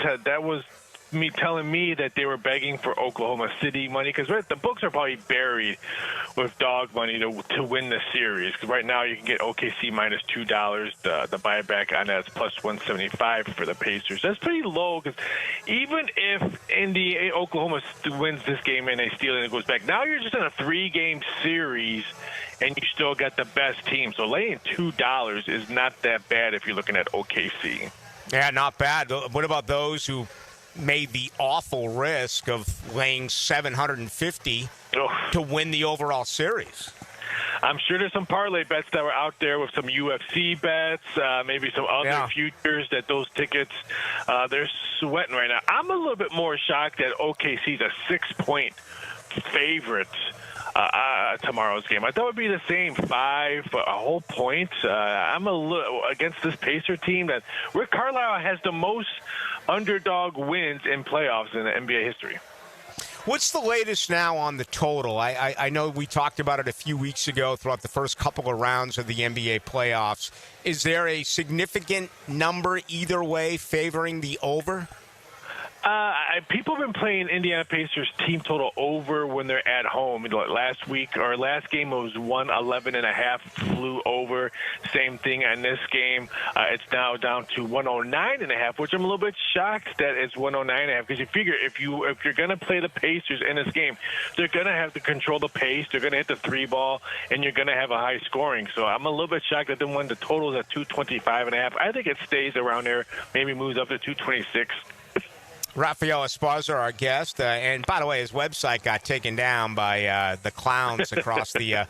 me telling me that they were begging for Oklahoma City money, because the books are probably buried with dog money to win the series. Because right now you can get OKC minus $2. The buyback on that is plus 175 for the Pacers. That's pretty low, because even if Oklahoma wins this game and they steal it and it goes back, now you're just in a 3-game series and you still got the best team. So laying $2 is not that bad if you're looking at OKC. Yeah, not bad. What about those who made the awful risk of laying $750 to win the overall series? I'm sure there's some parlay bets that were out there with some UFC bets, maybe some other futures that those tickets, they're sweating right now. I'm a little bit more shocked that OKC's a 6-point favorite tomorrow's game. I thought it would be the same 5, a whole point. I'm a little against this Pacer team that Rick Carlisle has the most underdog wins in playoffs in the NBA history. What's the latest now on the total? I know we talked about it a few weeks ago throughout the first couple of rounds of the NBA playoffs. Is there a significant number either way favoring the over? People have been playing Indiana Pacers team total over when they're at home. Last game it was 111.5, flew over. Same thing on this game. It's now down to 109.5, which I'm a little bit shocked that it's 109.5, because you figure if you're going to play the Pacers in this game, they're going to have to control the pace. They're going to hit the 3-ball, and you're going to have a high scoring. So I'm a little bit shocked that the total is at 225.5. I think it stays around there, maybe moves up to 226. Rafael Esparza, our guest, and by the way, his website got taken down by the clowns across the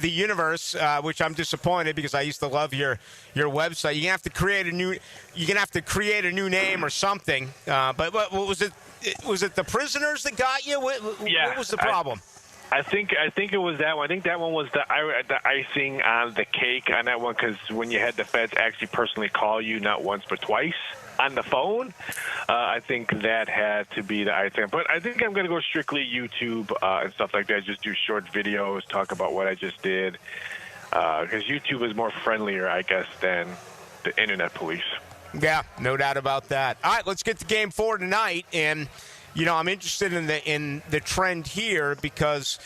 universe, which I'm disappointed, because I used to love your website. You're gonna have to create a new name or something. But what was it? Was it the prisoners that got you? What was the problem? I think it was that one. I think that one was the icing on the cake on that one, because when you had the feds actually personally call you not once but twice on the phone, I think that had to be the icing. But I think I'm going to go strictly YouTube and stuff like that. Just do short videos, talk about what I just did, because YouTube is more friendlier, I guess, than the internet police. Yeah, no doubt about that. All right, let's get to Game 4 tonight, and I'm interested in the trend here because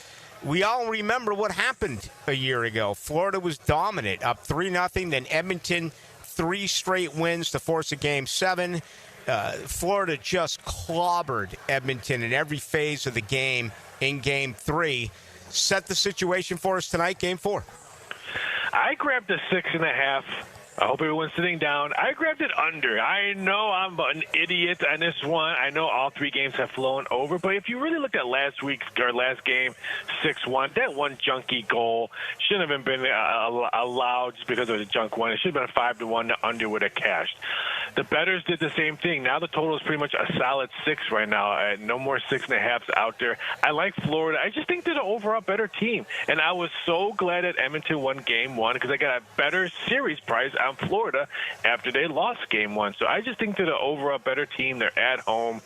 we all remember what happened a year ago. Florida was dominant, up 3-0. Then Edmonton, 3 straight wins to force a Game 7. Florida just clobbered Edmonton in every phase of the game in Game 3. Set the situation for us tonight, Game 4. I grabbed the 6.5. I hope everyone's sitting down. I grabbed it under. I know I'm an idiot on this one. I know all 3 games have flown over, but if you really looked at last game, 6-1, that one junky goal shouldn't have been allowed just because it was a junk one. It should have been 5-1. The under would have cashed. The bettors did the same thing. Now the total is pretty much a solid 6 right now. No more 6.5s out there. I like Florida. I just think they're the overall better team, and I was so glad that Edmonton won Game 1 because I got a better series price on Florida after they lost Game 1. So I just think they're the overall better team. They're at home.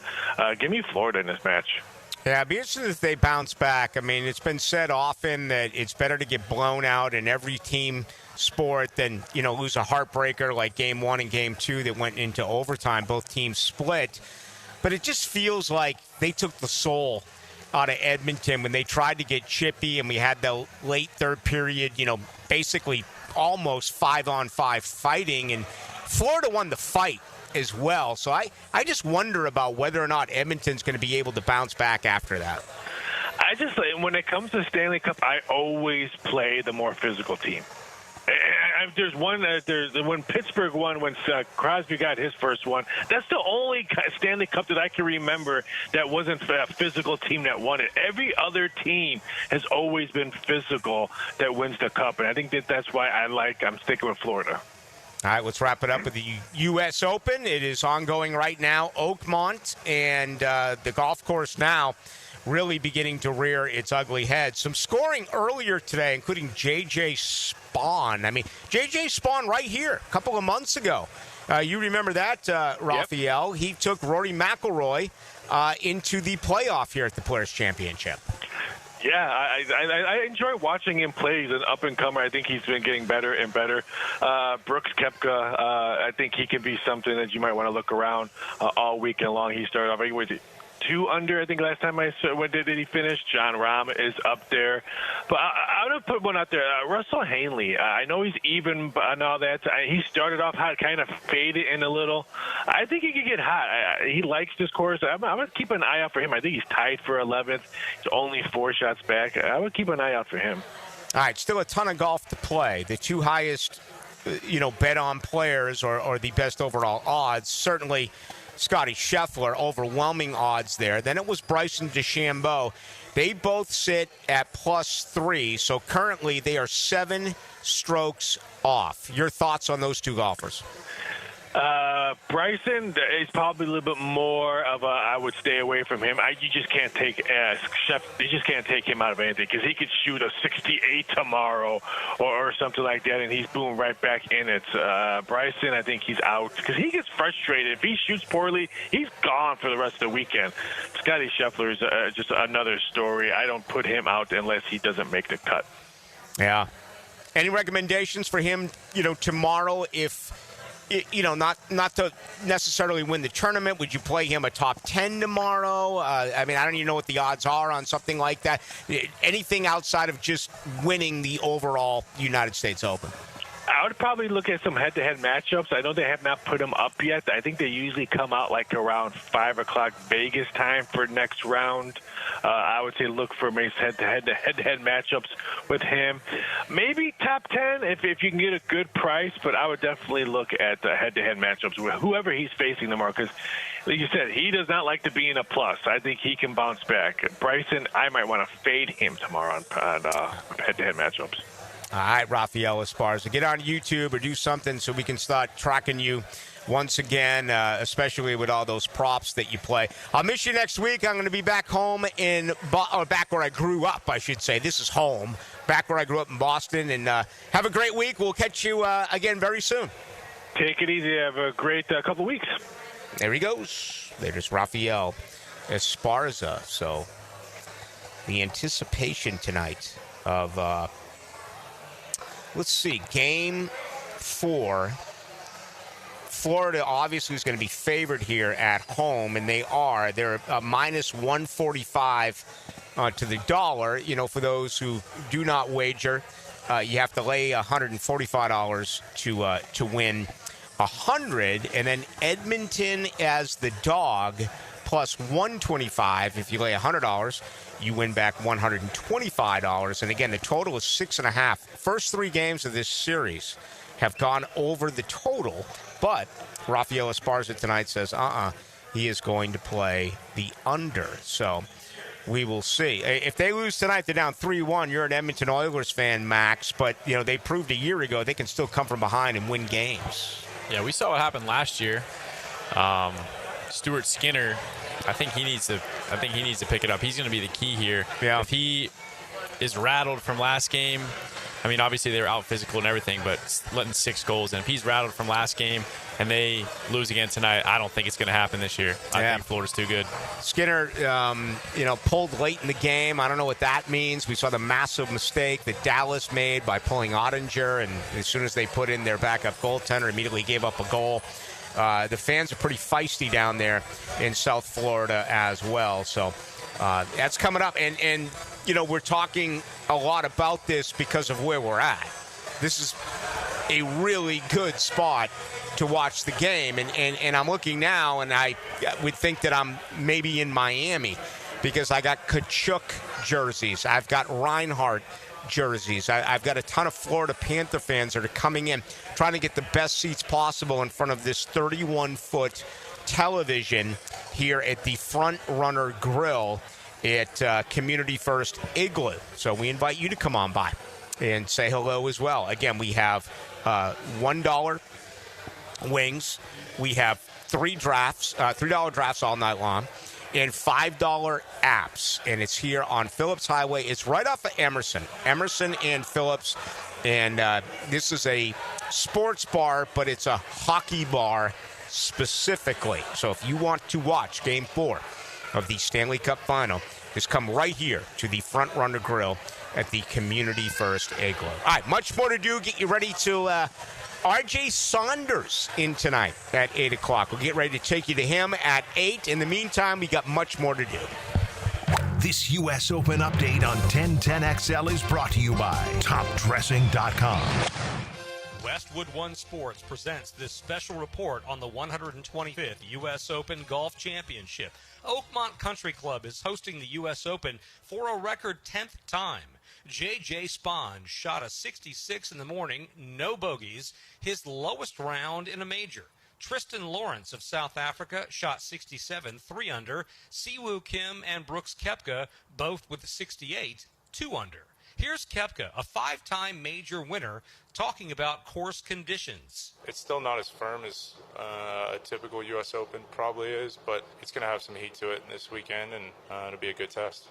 Give me Florida in this match. Yeah, it'd be interesting if they bounce back. I mean, it's been said often that it's better to get blown out in every team sport than, lose a heartbreaker like Game 1 and Game 2 that went into overtime. Both teams split. But it just feels like they took the soul out of Edmonton when they tried to get chippy, and we had the late third period, basically almost 5-on-5 fighting, and Florida won the fight as well. So I just wonder about whether or not Edmonton's going to be able to bounce back after that. I just, when it comes to Stanley Cup, I always play the more physical team. There's one. When Pittsburgh won, when Crosby got his first one, that's the only Stanley Cup that I can remember that wasn't a physical team that won it. Every other team has always been physical that wins the cup, and I think that's why I'm sticking with Florida. All right, let's wrap it up with the U.S. Open. It is ongoing right now. Oakmont and the golf course now really beginning to rear its ugly head. Some scoring earlier today, including J.J. Spawn. I mean, J.J. Spawn right here a couple of months ago. You remember that, Raphael? Yep. He took Rory McIlroy into the playoff here at the Players' Championship. Yeah, I enjoy watching him play. He's an up-and-comer. I think he's been getting better and better. Brooks Koepka, I think he can be something that you might want to look around all weekend long. He started off, I think, with 2 under, I think, last time I saw. When did he finish? John Rahm is up there. But I'm going to put one out there. Russell Hanley, I know he's even and all that. He started off hot, kind of faded in a little. I think he could get hot. He likes this course. I'm going to keep an eye out for him. I think he's tied for 11th. He's only 4 shots back. I would keep an eye out for him. All right, still a ton of golf to play. The 2 highest, bet on players or the best overall odds, certainly Scotty Scheffler, overwhelming odds there. Then it was Bryson DeChambeau. They both sit at +3, so currently they are 7 strokes off. Your thoughts on those 2 golfers? Bryson is probably a little bit more of a. I would stay away from him. You just can't take you just can't take him out of anything because he could shoot a 68 tomorrow or something like that, and he's boom right back in it. Bryson, I think he's out because he gets frustrated. If he shoots poorly, he's gone for the rest of the weekend. Scotty Scheffler is just another story. I don't put him out unless he doesn't make the cut. Yeah. Any recommendations for him? Tomorrow if. Not to necessarily win the tournament. Would you play him a top 10 tomorrow? I don't even know what the odds are on something like that. Anything outside of just winning the overall United States Open? I would probably look at some head-to-head matchups. I know they have not put them up yet. I think they usually come out like around 5 o'clock Vegas time for next round. I would say look for head-to-head matchups with him. Maybe top 10 if you can get a good price, but I would definitely look at the head-to-head matchups with whoever he's facing tomorrow because, like you said, he does not like to be in a plus. I think he can bounce back. Bryson, I might want to fade him tomorrow on head-to-head matchups. All right, Rafael Esparza. Get on YouTube or do something so we can start tracking you once again, especially with all those props that you play. I'll miss you next week. I'm going to be back home back where I grew up, I should say. This is home, back where I grew up in Boston. And have a great week. We'll catch you again very soon. Take it easy. Have a great couple weeks. There he goes. There's Rafael Esparza. So the anticipation tonight of, let's see, Game 4. Florida obviously is going to be favored here at home, and they are. They're minus 145 to the dollar. You know, for those who do not wager, you have to lay $145 to win 100, and then Edmonton as the dog plus 125. If you lay $100, you win back $125. And again, the total is 6.5. First 3 games of this series have gone over the total, but Rafael Esparza tonight says, he is going to play the under. So we will see. If they lose tonight, they're down 3-1. You're an Edmonton Oilers fan, Max, but you know they proved a year ago they can still come from behind and win games. Yeah, we saw what happened last year. Stuart Skinner, I think he needs to pick it up. He's going to be the key here. Yeah. If he is rattled from last game, I mean, obviously they were out physical and everything, but letting 6 goals. And if he's rattled from last game and they lose again tonight, I don't think it's going to happen this year. I think Florida's too good. Skinner, pulled late in the game. I don't know what that means. We saw the massive mistake that Dallas made by pulling Ottinger, and as soon as they put in their backup goaltender, immediately gave up a goal. The fans are pretty feisty down there in South Florida as well. So that's coming up. And we're talking a lot about this because of where we're at. This is a really good spot to watch the game. And I'm looking now, and I would think that I'm maybe in Miami because I got Kachuk jerseys. I've got Reinhardt jerseys. I've got a ton of Florida Panther fans that are coming in, trying to get the best seats possible in front of this 31-foot television here at the Front Runner Grill at Community First Igloo. So we invite you to come on by and say hello as well. Again, we have $1 wings. We have $3 drafts all night long, and $5 apps. And it's here on Phillips Highway. It's right off of Emerson and Phillips. And this is a sports bar, but it's a hockey bar specifically. So if you want to watch Game 4 of the Stanley Cup Final, just come right here to the Front Runner Grill at the Community First Igloo. All right, much more to do. Get you ready to R.J. Saunders in tonight at 8 o'clock. We'll get ready to take you to him at 8. In the meantime, we got much more to do. This U.S. Open update on 1010XL is brought to you by TopDressing.com. Westwood One Sports presents this special report on the 125th U.S. Open Golf Championship. Oakmont Country Club is hosting the U.S. Open for a record 10th time. J.J. Spahn shot a 66 in the morning, no bogeys, his lowest round in a major. Tristan Lawrence of South Africa shot 67, 3 under. Siwoo Kim and Brooks Koepka both with 68, 2 under. Here's Koepka, a 5-time major winner, talking about course conditions. It's still not as firm as a typical U.S. Open probably is, but it's going to have some heat to it this weekend, and it'll be a good test.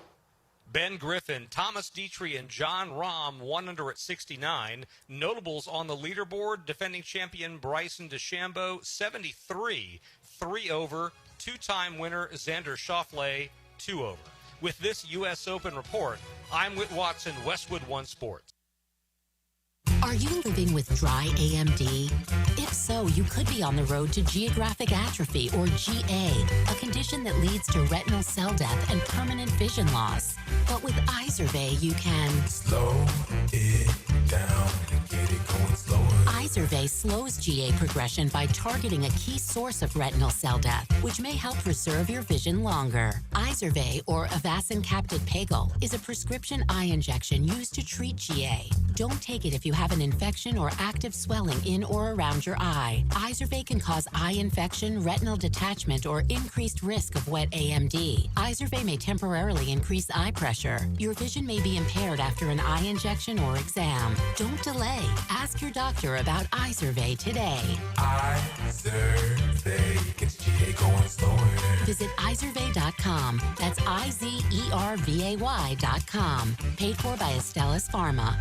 Ben Griffin, Thomas Dietrich, and John Rahm 1 under at 69. Notables on the leaderboard, defending champion Bryson DeChambeau 73, 3 over. 2-time winner Xander Schauffele 2 over. With this U.S. Open report, I'm Whit Watson, Westwood One Sports. Are you living with dry AMD? If so, you could be on the road to geographic atrophy, or GA, a condition that leads to retinal cell death and permanent vision loss. But with Izervay, you can slow it down and get it going slower. Izervay slows GA progression by targeting a key source of retinal cell death, which may help preserve your vision longer. Izervay, or Avastin Captid Pagel, is a prescription eye injection used to treat GA. Don't take it if you have an infection or active swelling in or around your eye. Izervay can cause eye infection, retinal detachment, or increased risk of wet AMD. Izervay may temporarily increase eye pressure. Your vision may be impaired after an eye injection or exam. Don't delay. Ask your doctor about Izervay today. Izervay gets GA going slower. Visit Izervay.com. That's IZERVAY.com. Paid for by Astellas Pharma.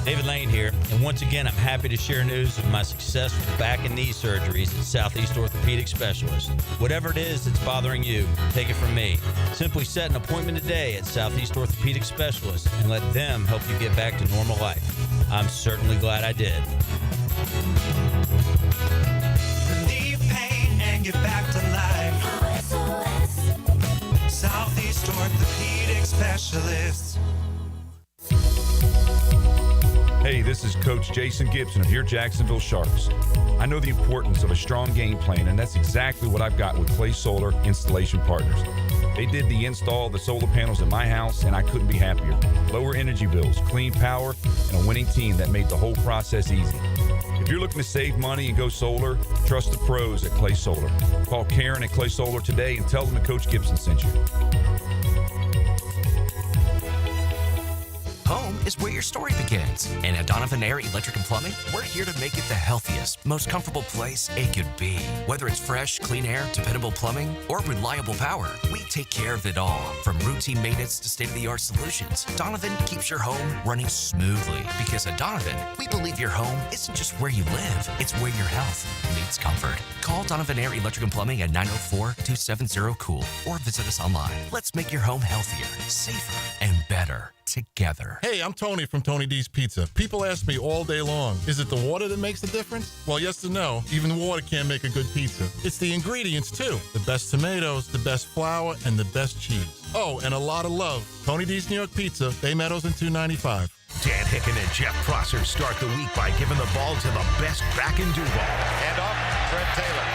David Lane here, and once again, I'm happy to share news of my success with back and knee surgeries at Southeast Orthopedic Specialists. Whatever it is that's bothering you, take it from me. Simply set an appointment today at Southeast Orthopedic Specialists and let them help you get back to normal life. I'm certainly glad I did. Relieve pain and get back to life. Southeast Orthopedic Specialists. Hey, this is Coach Jason Gibson of your Jacksonville Sharks. I know the importance of a strong game plan, and that's exactly what I've got with Clay Solar Installation Partners. They did the install of the solar panels at my house, and I couldn't be happier. Lower energy bills, clean power, and a winning team that made the whole process easy. If you're looking to save money and go solar, trust the pros at Clay Solar. Call Karen at Clay Solar today and tell them that Coach Gibson sent you. Home is where your story begins. And at Donovan Air Electric and Plumbing, we're here to make it the healthiest, most comfortable place it could be. Whether it's fresh, clean air, dependable plumbing, or reliable power, we take care of it all. From routine maintenance to state-of-the-art solutions, Donovan keeps your home running smoothly. Because at Donovan, we believe your home isn't just where you live, it's where your health meets comfort. Call Donovan Air Electric and Plumbing at 904-270-COOL or visit us online. Let's make your home healthier, safer, and better together. Hey, I'm Tony from Tony D's Pizza. People ask me all day long, is it the water that makes the difference? Well, yes and no. Even water can't make a good pizza. It's the ingredients, too. The best tomatoes, the best flour, and the best cheese. Oh, and a lot of love. Tony D's New York Pizza, Bay Meadows and 295. Dan Hicken and Jeff Prosser start the week by giving the ball to the best back in Duval. And off, Fred Taylor.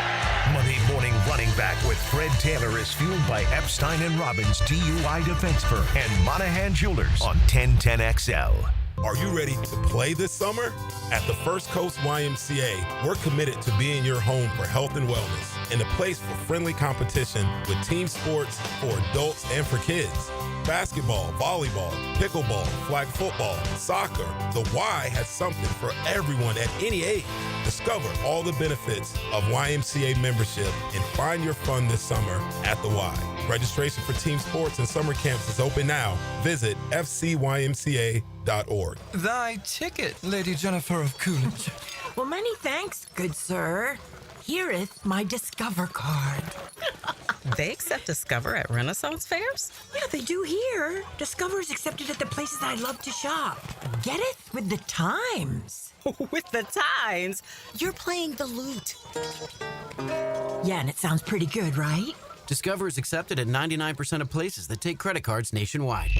Monday morning running back with Fred Taylor is fueled by Epstein & Robbins DUI Defense Firm and Monahan Jewelers on 1010XL. Are you ready to play this summer? At the First Coast YMCA, we're committed to being your home for health and wellness and a place for friendly competition with team sports for adults and for kids. Basketball, volleyball, pickleball, flag football, soccer. The Y has something for everyone at any age. Discover all the benefits of YMCA membership and find your fun this summer at the Y. Registration for team sports and summer camps is open now. Visit fcymca.org. Thy ticket, Lady Jennifer of Coolidge. Well, many thanks, good sir. Hereeth my Discover card. They accept Discover at Renaissance fairs? Yeah, they do here. Discover is accepted at the places I love to shop. Get it? With the times. With the times? You're playing the lute. Yeah, and it sounds pretty good, right? Discover is accepted at 99% of places that take credit cards nationwide.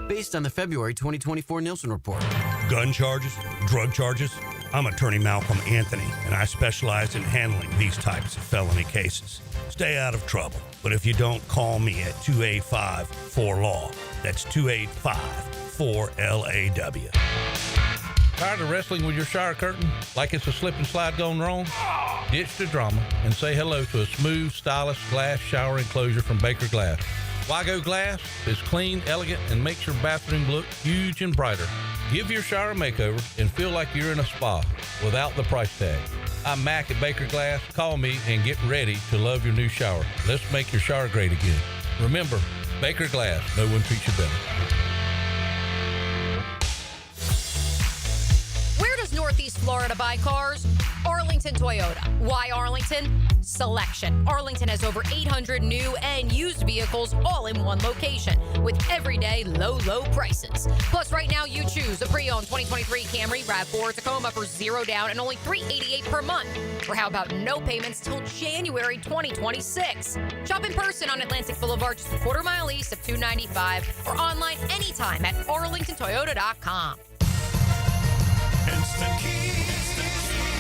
Based on the February 2024 Nielsen report. Gun charges, drug charges. I'm Attorney Malcolm Anthony, and I specialize in handling these types of felony cases. Stay out of trouble, but if you don't, call me at 285-4LAW. That's 285-4LAW. Tired of wrestling with your shower curtain like it's a slip and slide gone wrong? Ditch the drama and say hello to a smooth, stylish glass shower enclosure from Baker Glass. Wago Glass is clean, elegant, and makes your bathroom look huge and brighter. Give your shower a makeover and feel like you're in a spa without the price tag. I'm Mac at Baker Glass. Call me and get ready to love your new shower. Let's make your shower great again. Remember, Baker Glass, no one treats you better. Where does Northeast Florida buy cars? Arlington Toyota. Why Arlington? Selection. Arlington has over 800 new and used vehicles all in one location with everyday low prices. Plus, right now you choose a pre-owned 2023 Camry, RAV4, Tacoma for $0 down and only $388 per month. Or how about no payments till January 2026? Shop in person on Atlantic Boulevard, just a quarter-mile east of 295, or online anytime at arlingtontoyota.com. Instant Keys.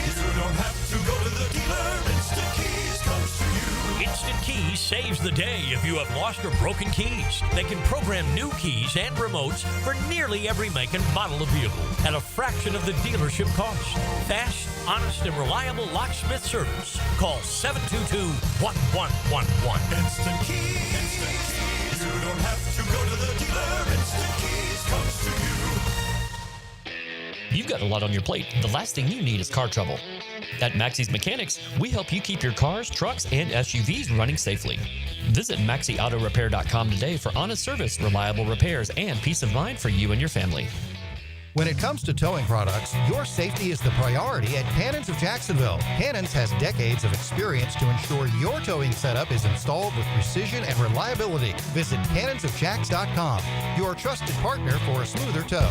You don't have to go to the dealer. Instant Keys comes to you. Instant Keys saves the day if you have lost or broken keys. They can program new keys and remotes for nearly every make and model of vehicle at a fraction of the dealership cost. Fast, honest, and reliable locksmith service. Call 722-1111. Instant Keys. Instant Keys. You don't have to go to the dealer. Instant Keys comes to you. You've got a lot on your plate. The last thing you need is car trouble. At Maxie's Mechanics, we help you keep your cars, trucks, and SUVs running safely. Visit MaxieAutoRepair.com today for honest service, reliable repairs, and peace of mind for you and your family. When it comes to towing products, your safety is the priority at Cannons of Jacksonville. Cannons has decades of experience to ensure your towing setup is installed with precision and reliability. Visit cannonsofjacks.com, your trusted partner for a smoother tow.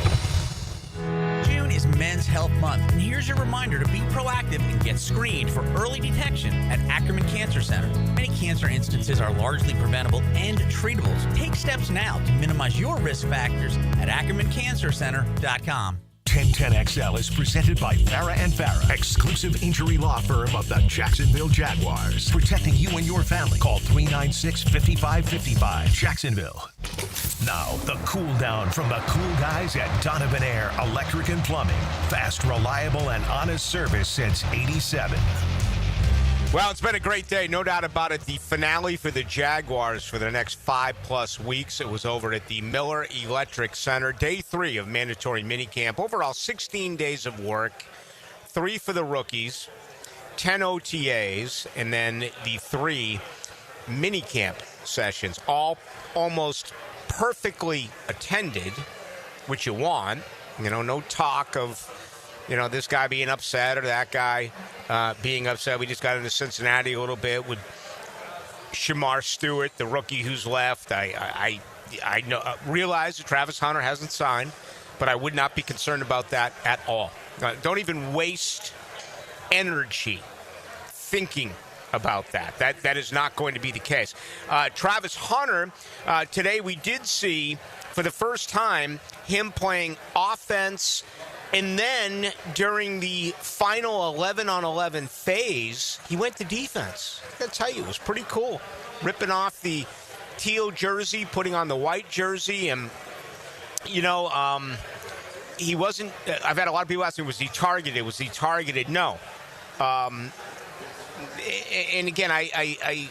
June is Men's Health Month, and here's your reminder to be proactive and get screened for early detection at Ackerman Cancer Center. Many cancer instances are largely preventable and treatable. So take steps now to minimize your risk factors at AckermanCancerCenter.com. 1010XL is presented by Farah & Farah, exclusive injury law firm of the Jacksonville Jaguars. Protecting you and your family. Call 396-5555. Jacksonville. Now, the cool down from the cool guys at Donovan Air Electric and Plumbing. Fast, reliable, and honest service since '87. Well, it's been a great day, no doubt about it. The finale for the Jaguars for the next 5+ weeks. It was over at the Miller Electric Center. Day 3 of mandatory minicamp. Overall, 16 days of work, 3 for the rookies, 10 OTAs, and then the 3 minicamp sessions, all almost perfectly attended, which you want. You know, no talk of, you know, this guy being upset or that guy being upset. We just got into Cincinnati a little bit with Shamar Stewart, the rookie who's left. I know, realize that Travis Hunter hasn't signed, but I would not be concerned about that at all. Don't even waste energy thinking about that. That is not going to be the case. Travis Hunter, today we did see for the first time him playing offense. And then during the final 11-on-11 phase, he went to defense. I got to tell you, it was pretty cool. Ripping off the teal jersey, putting on the white jersey. And, you know, he wasn't – I've had a lot of people ask me, was he targeted? Was he targeted? No. And, again, I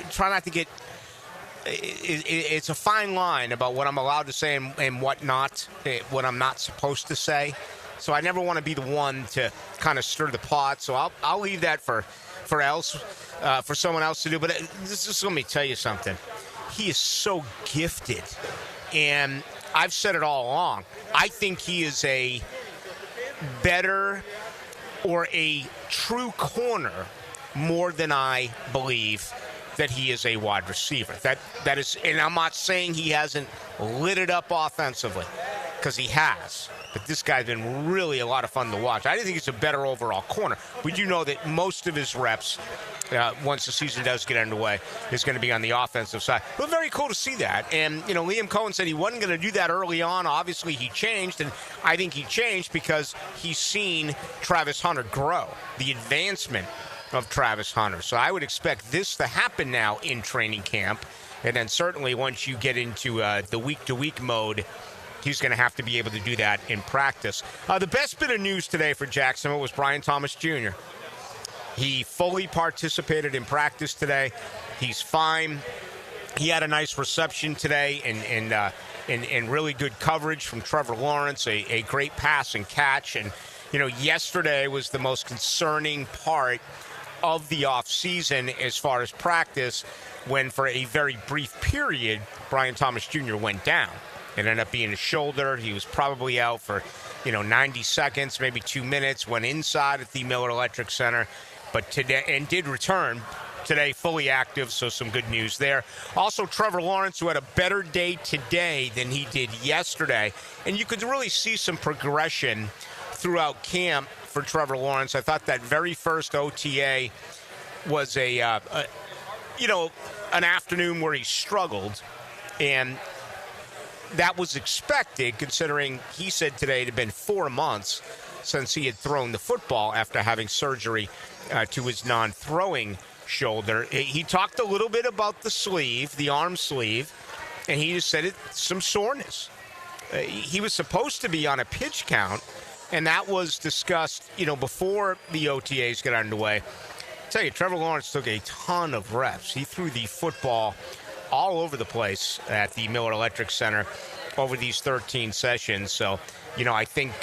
try not to get – it's a fine line about what I'm allowed to say and what not, what I'm not supposed to say. So I never want to be the one to kind of stir the pot. So I'll leave that for someone else to do. But just let me tell you something. He is so gifted, and I've said it all along. I think he is a better or a true corner more than I believe that he is a wide receiver. That is, and I'm not saying he hasn't lit it up offensively, because he has. But this guy's been really a lot of fun to watch. I think he's a better overall corner. We do know that most of his reps, once the season does get underway, is going to be on the offensive side. But very cool to see that. And, you know, Liam Cohen said he wasn't going to do that early on. Obviously, he changed, and I think he changed because he's seen Travis Hunter grow, the advancement of Travis Hunter. So I would expect this to happen now in training camp. And then certainly once you get into the week-to-week mode, he's going to have to be able to do that in practice. The best bit of news today for Jacksonville was Brian Thomas Jr. He fully participated in practice today. He's fine. He had a nice reception today and really good coverage from Trevor Lawrence, a great pass and catch. And, you know, yesterday was the most concerning part of the offseason as far as practice, when for a very brief period, Brian Thomas Jr. went down. It ended up being a shoulder. He was probably out for, 90 seconds, maybe 2 minutes, went inside at the Miller Electric Center, but today, and did return today fully active, so some good news there. Also, Trevor Lawrence, who had a better day today than he did yesterday, and you could really see some progression throughout camp for Trevor Lawrence. I thought that very first OTA was an afternoon where he struggled, and that was expected, considering he said today it had been 4 months since he had thrown the football after having surgery to his non-throwing shoulder. He talked a little bit about the sleeve, the arm sleeve, and he just said it's some soreness. He was supposed to be on a pitch count, and that was discussed, before the OTAs got underway. I tell you, Trevor Lawrence took a ton of reps. He threw the football all over the place at the Miller Electric Center over these 13 sessions. So, I think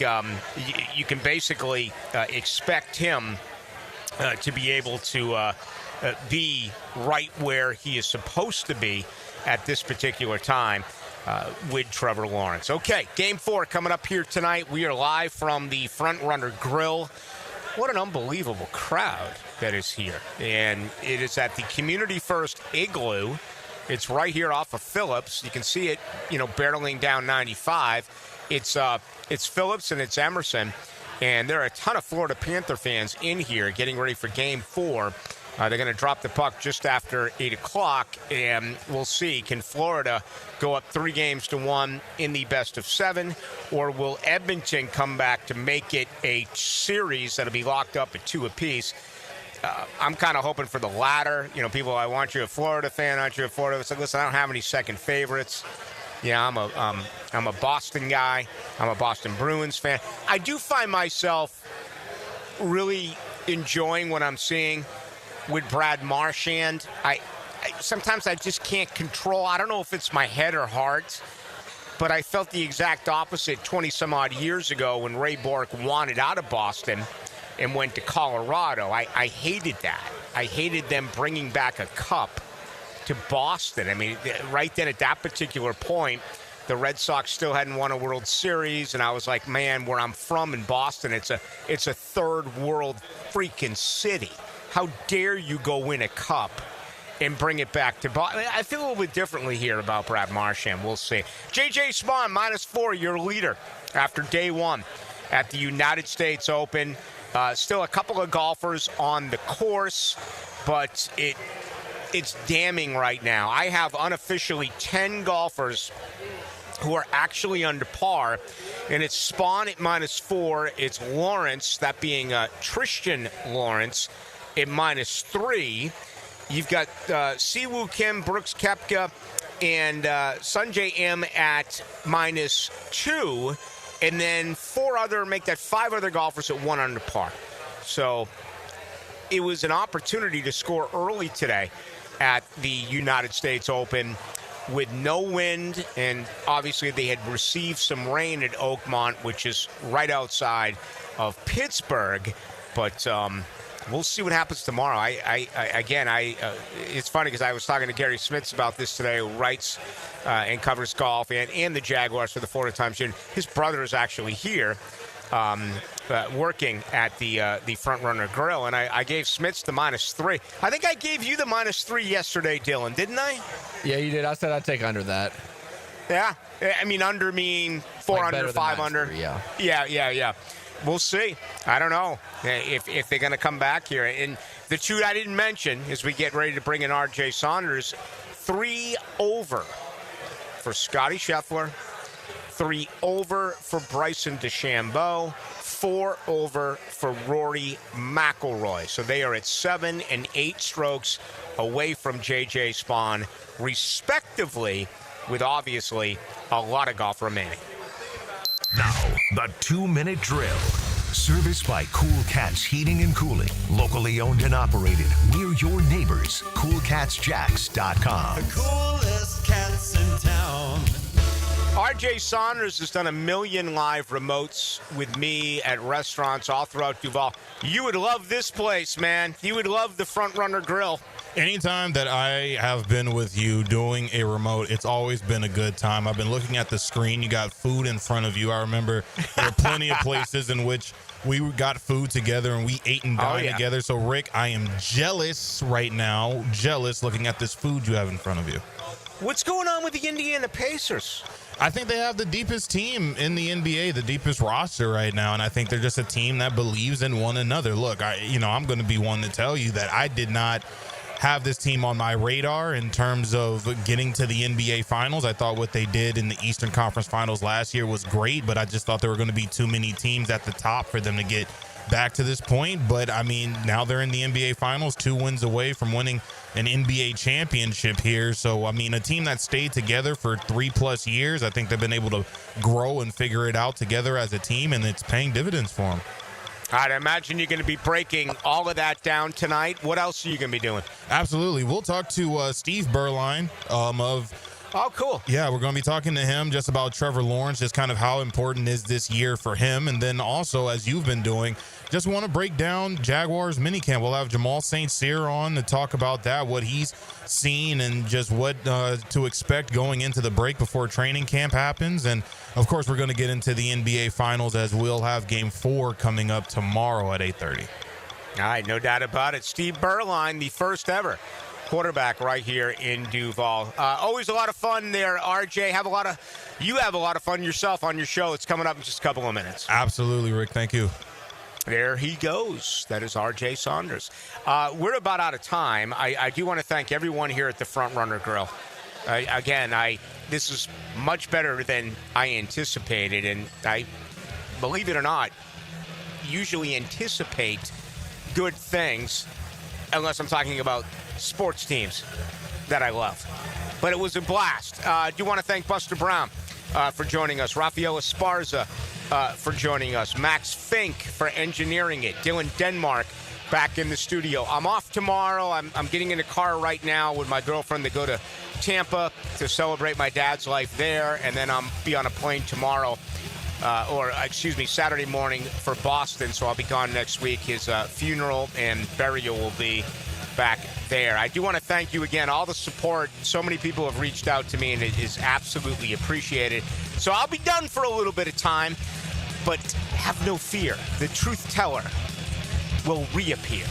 you can basically expect him to be able to be right where he is supposed to be at this particular time with Trevor Lawrence. Okay, Game 4 coming up here tonight. We are live from the Front Runner Grill. What an unbelievable crowd that is here. And it is at the Community First Igloo. It's right here off of Phillips. You can see it, barreling down 95. It's Phillips and it's Emerson. And there are a ton of Florida Panther fans in here getting ready for Game 4. They're going to drop the puck just after 8 o'clock, and we'll see. Can Florida go up 3-1 in the best of 7, or will Edmonton come back to make it a series that'll be locked up at 2 apiece? I'm kind of hoping for the latter. People, I want you a Florida fan, aren't you a Florida? It's like, listen, I don't have any second favorites. I'm a Boston guy. I'm a Boston Bruins fan. I do find myself really enjoying what I'm seeing with Brad Marchand. I sometimes I just can't control. I don't know if it's my head or heart, but I felt the exact opposite 20-some-odd years ago when Ray Bourque wanted out of Boston and went to Colorado. I hated that. I hated them bringing back a cup to Boston. I mean, right then at that particular point, the Red Sox still hadn't won a World Series, and I was like, man, where I'm from in Boston, it's a third world freaking city. How dare you go win a cup and bring it back to Boston? I feel a little bit differently here about Brad Marchand. We'll see. J.J. Spawn, -4, your leader after day 1 at the United States Open. Still a couple of golfers on the course, but it's damning right now. I have unofficially 10 golfers who are actually under par, and it's Spawn at -4. It's Lawrence, that being Tristan Lawrence, at -3. You've got Siwoo Kim, Brooks Koepka, and Sanjay M at -2. And then 5 other golfers at 1 under par. So it was an opportunity to score early today at the United States Open with no wind, and obviously they had received some rain at Oakmont, which is right outside of Pittsburgh. But we'll see what happens tomorrow. It's funny because I was talking to Gary Smits about this today, who writes and covers golf and the Jaguars for the Florida Times-Union. His brother is actually here working at the Front Runner Grill, and I gave Smits the -3. I think I gave you the -3 yesterday, Dylan, didn't I? Yeah, you did. I said I'd take under that. Yeah? I mean, under mean 4 like under, 5 under? Yeah. We'll see. I don't know if they're going to come back here. And the two I didn't mention as we get ready to bring in R.J. Saunders, 3 over for Scotty Scheffler, 3 over for Bryson DeChambeau, 4 over for Rory McIlroy. So they are at 7 and 8 strokes away from J.J. Spawn, respectively, with obviously a lot of golf remaining. Now, the 2-minute drill. Serviced by Cool Cats Heating and Cooling. Locally owned and operated. We're your neighbors. CoolCatsJacks.com. The coolest cats in town. R.J. Saunders has done 1 million live remotes with me at restaurants all throughout Duval. You would love this place, man. You would love the Front Runner Grill. Anytime that I have been with you doing a remote, it's always been a good time. I've been looking at the screen. You got food in front of you. I remember there are plenty of places in which we got food together and we ate and dined together. So, Rick, I am jealous right now, looking at this food you have in front of you. What's going on with the Indiana Pacers? I think they have the deepest team in the NBA, the deepest roster right now, and I think they're just a team that believes in one another. Look, I'm going to be one to tell you that I did not have this team on my radar in terms of getting to the NBA Finals. I thought what they did in the Eastern Conference Finals last year was great, but I just thought there were going to be too many teams at the top for them to get back to this point. But, I mean, now they're in the NBA Finals, 2 wins away from winning an NBA championship here. So, I mean, a team that stayed together for 3+ years, I think they've been able to grow and figure it out together as a team, and it's paying dividends for them. I'd imagine you're going to be breaking all of that down tonight. What else are you going to be doing? Absolutely. We'll talk to Steve Berline Oh, cool. Yeah, we're going to be talking to him just about Trevor Lawrence, just kind of how important is this year for him. And then also, as you've been doing, just want to break down Jaguars minicamp. We'll have Jamal St. Cyr on to talk about that, what he's seen and just what to expect going into the break before training camp happens. And, of course, we're going to get into the NBA Finals as we'll have Game 4 coming up tomorrow at 8:30. All right, no doubt about it. Steve Berline, the first ever quarterback right here in Duval. Always a lot of fun there, RJ. You have a lot of fun yourself on your show. It's coming up in just a couple of minutes. Absolutely, Rick. Thank you. There he goes. That is RJ Saunders. We're about out of time. I do want to thank everyone here at the Front Runner Grill. This is much better than I anticipated, and I, believe it or not, usually anticipate good things unless I'm talking about sports teams that I love. But it was a blast. I do want to thank Buster Brown for joining us, Rafael Esparza for joining us, Max Fink for engineering it, Dylan Denmark back in the studio. I'm off tomorrow. I'm getting in a car right now with my girlfriend to go to Tampa to celebrate my dad's life there, and then I'll be on a plane tomorrow, Saturday morning for Boston, so I'll be gone next week. His funeral and burial will be back there. I do want to thank you again, all the support. So many people have reached out to me, and it is absolutely appreciated. So I'll be done for a little bit of time, but have no fear. The truth teller will reappear.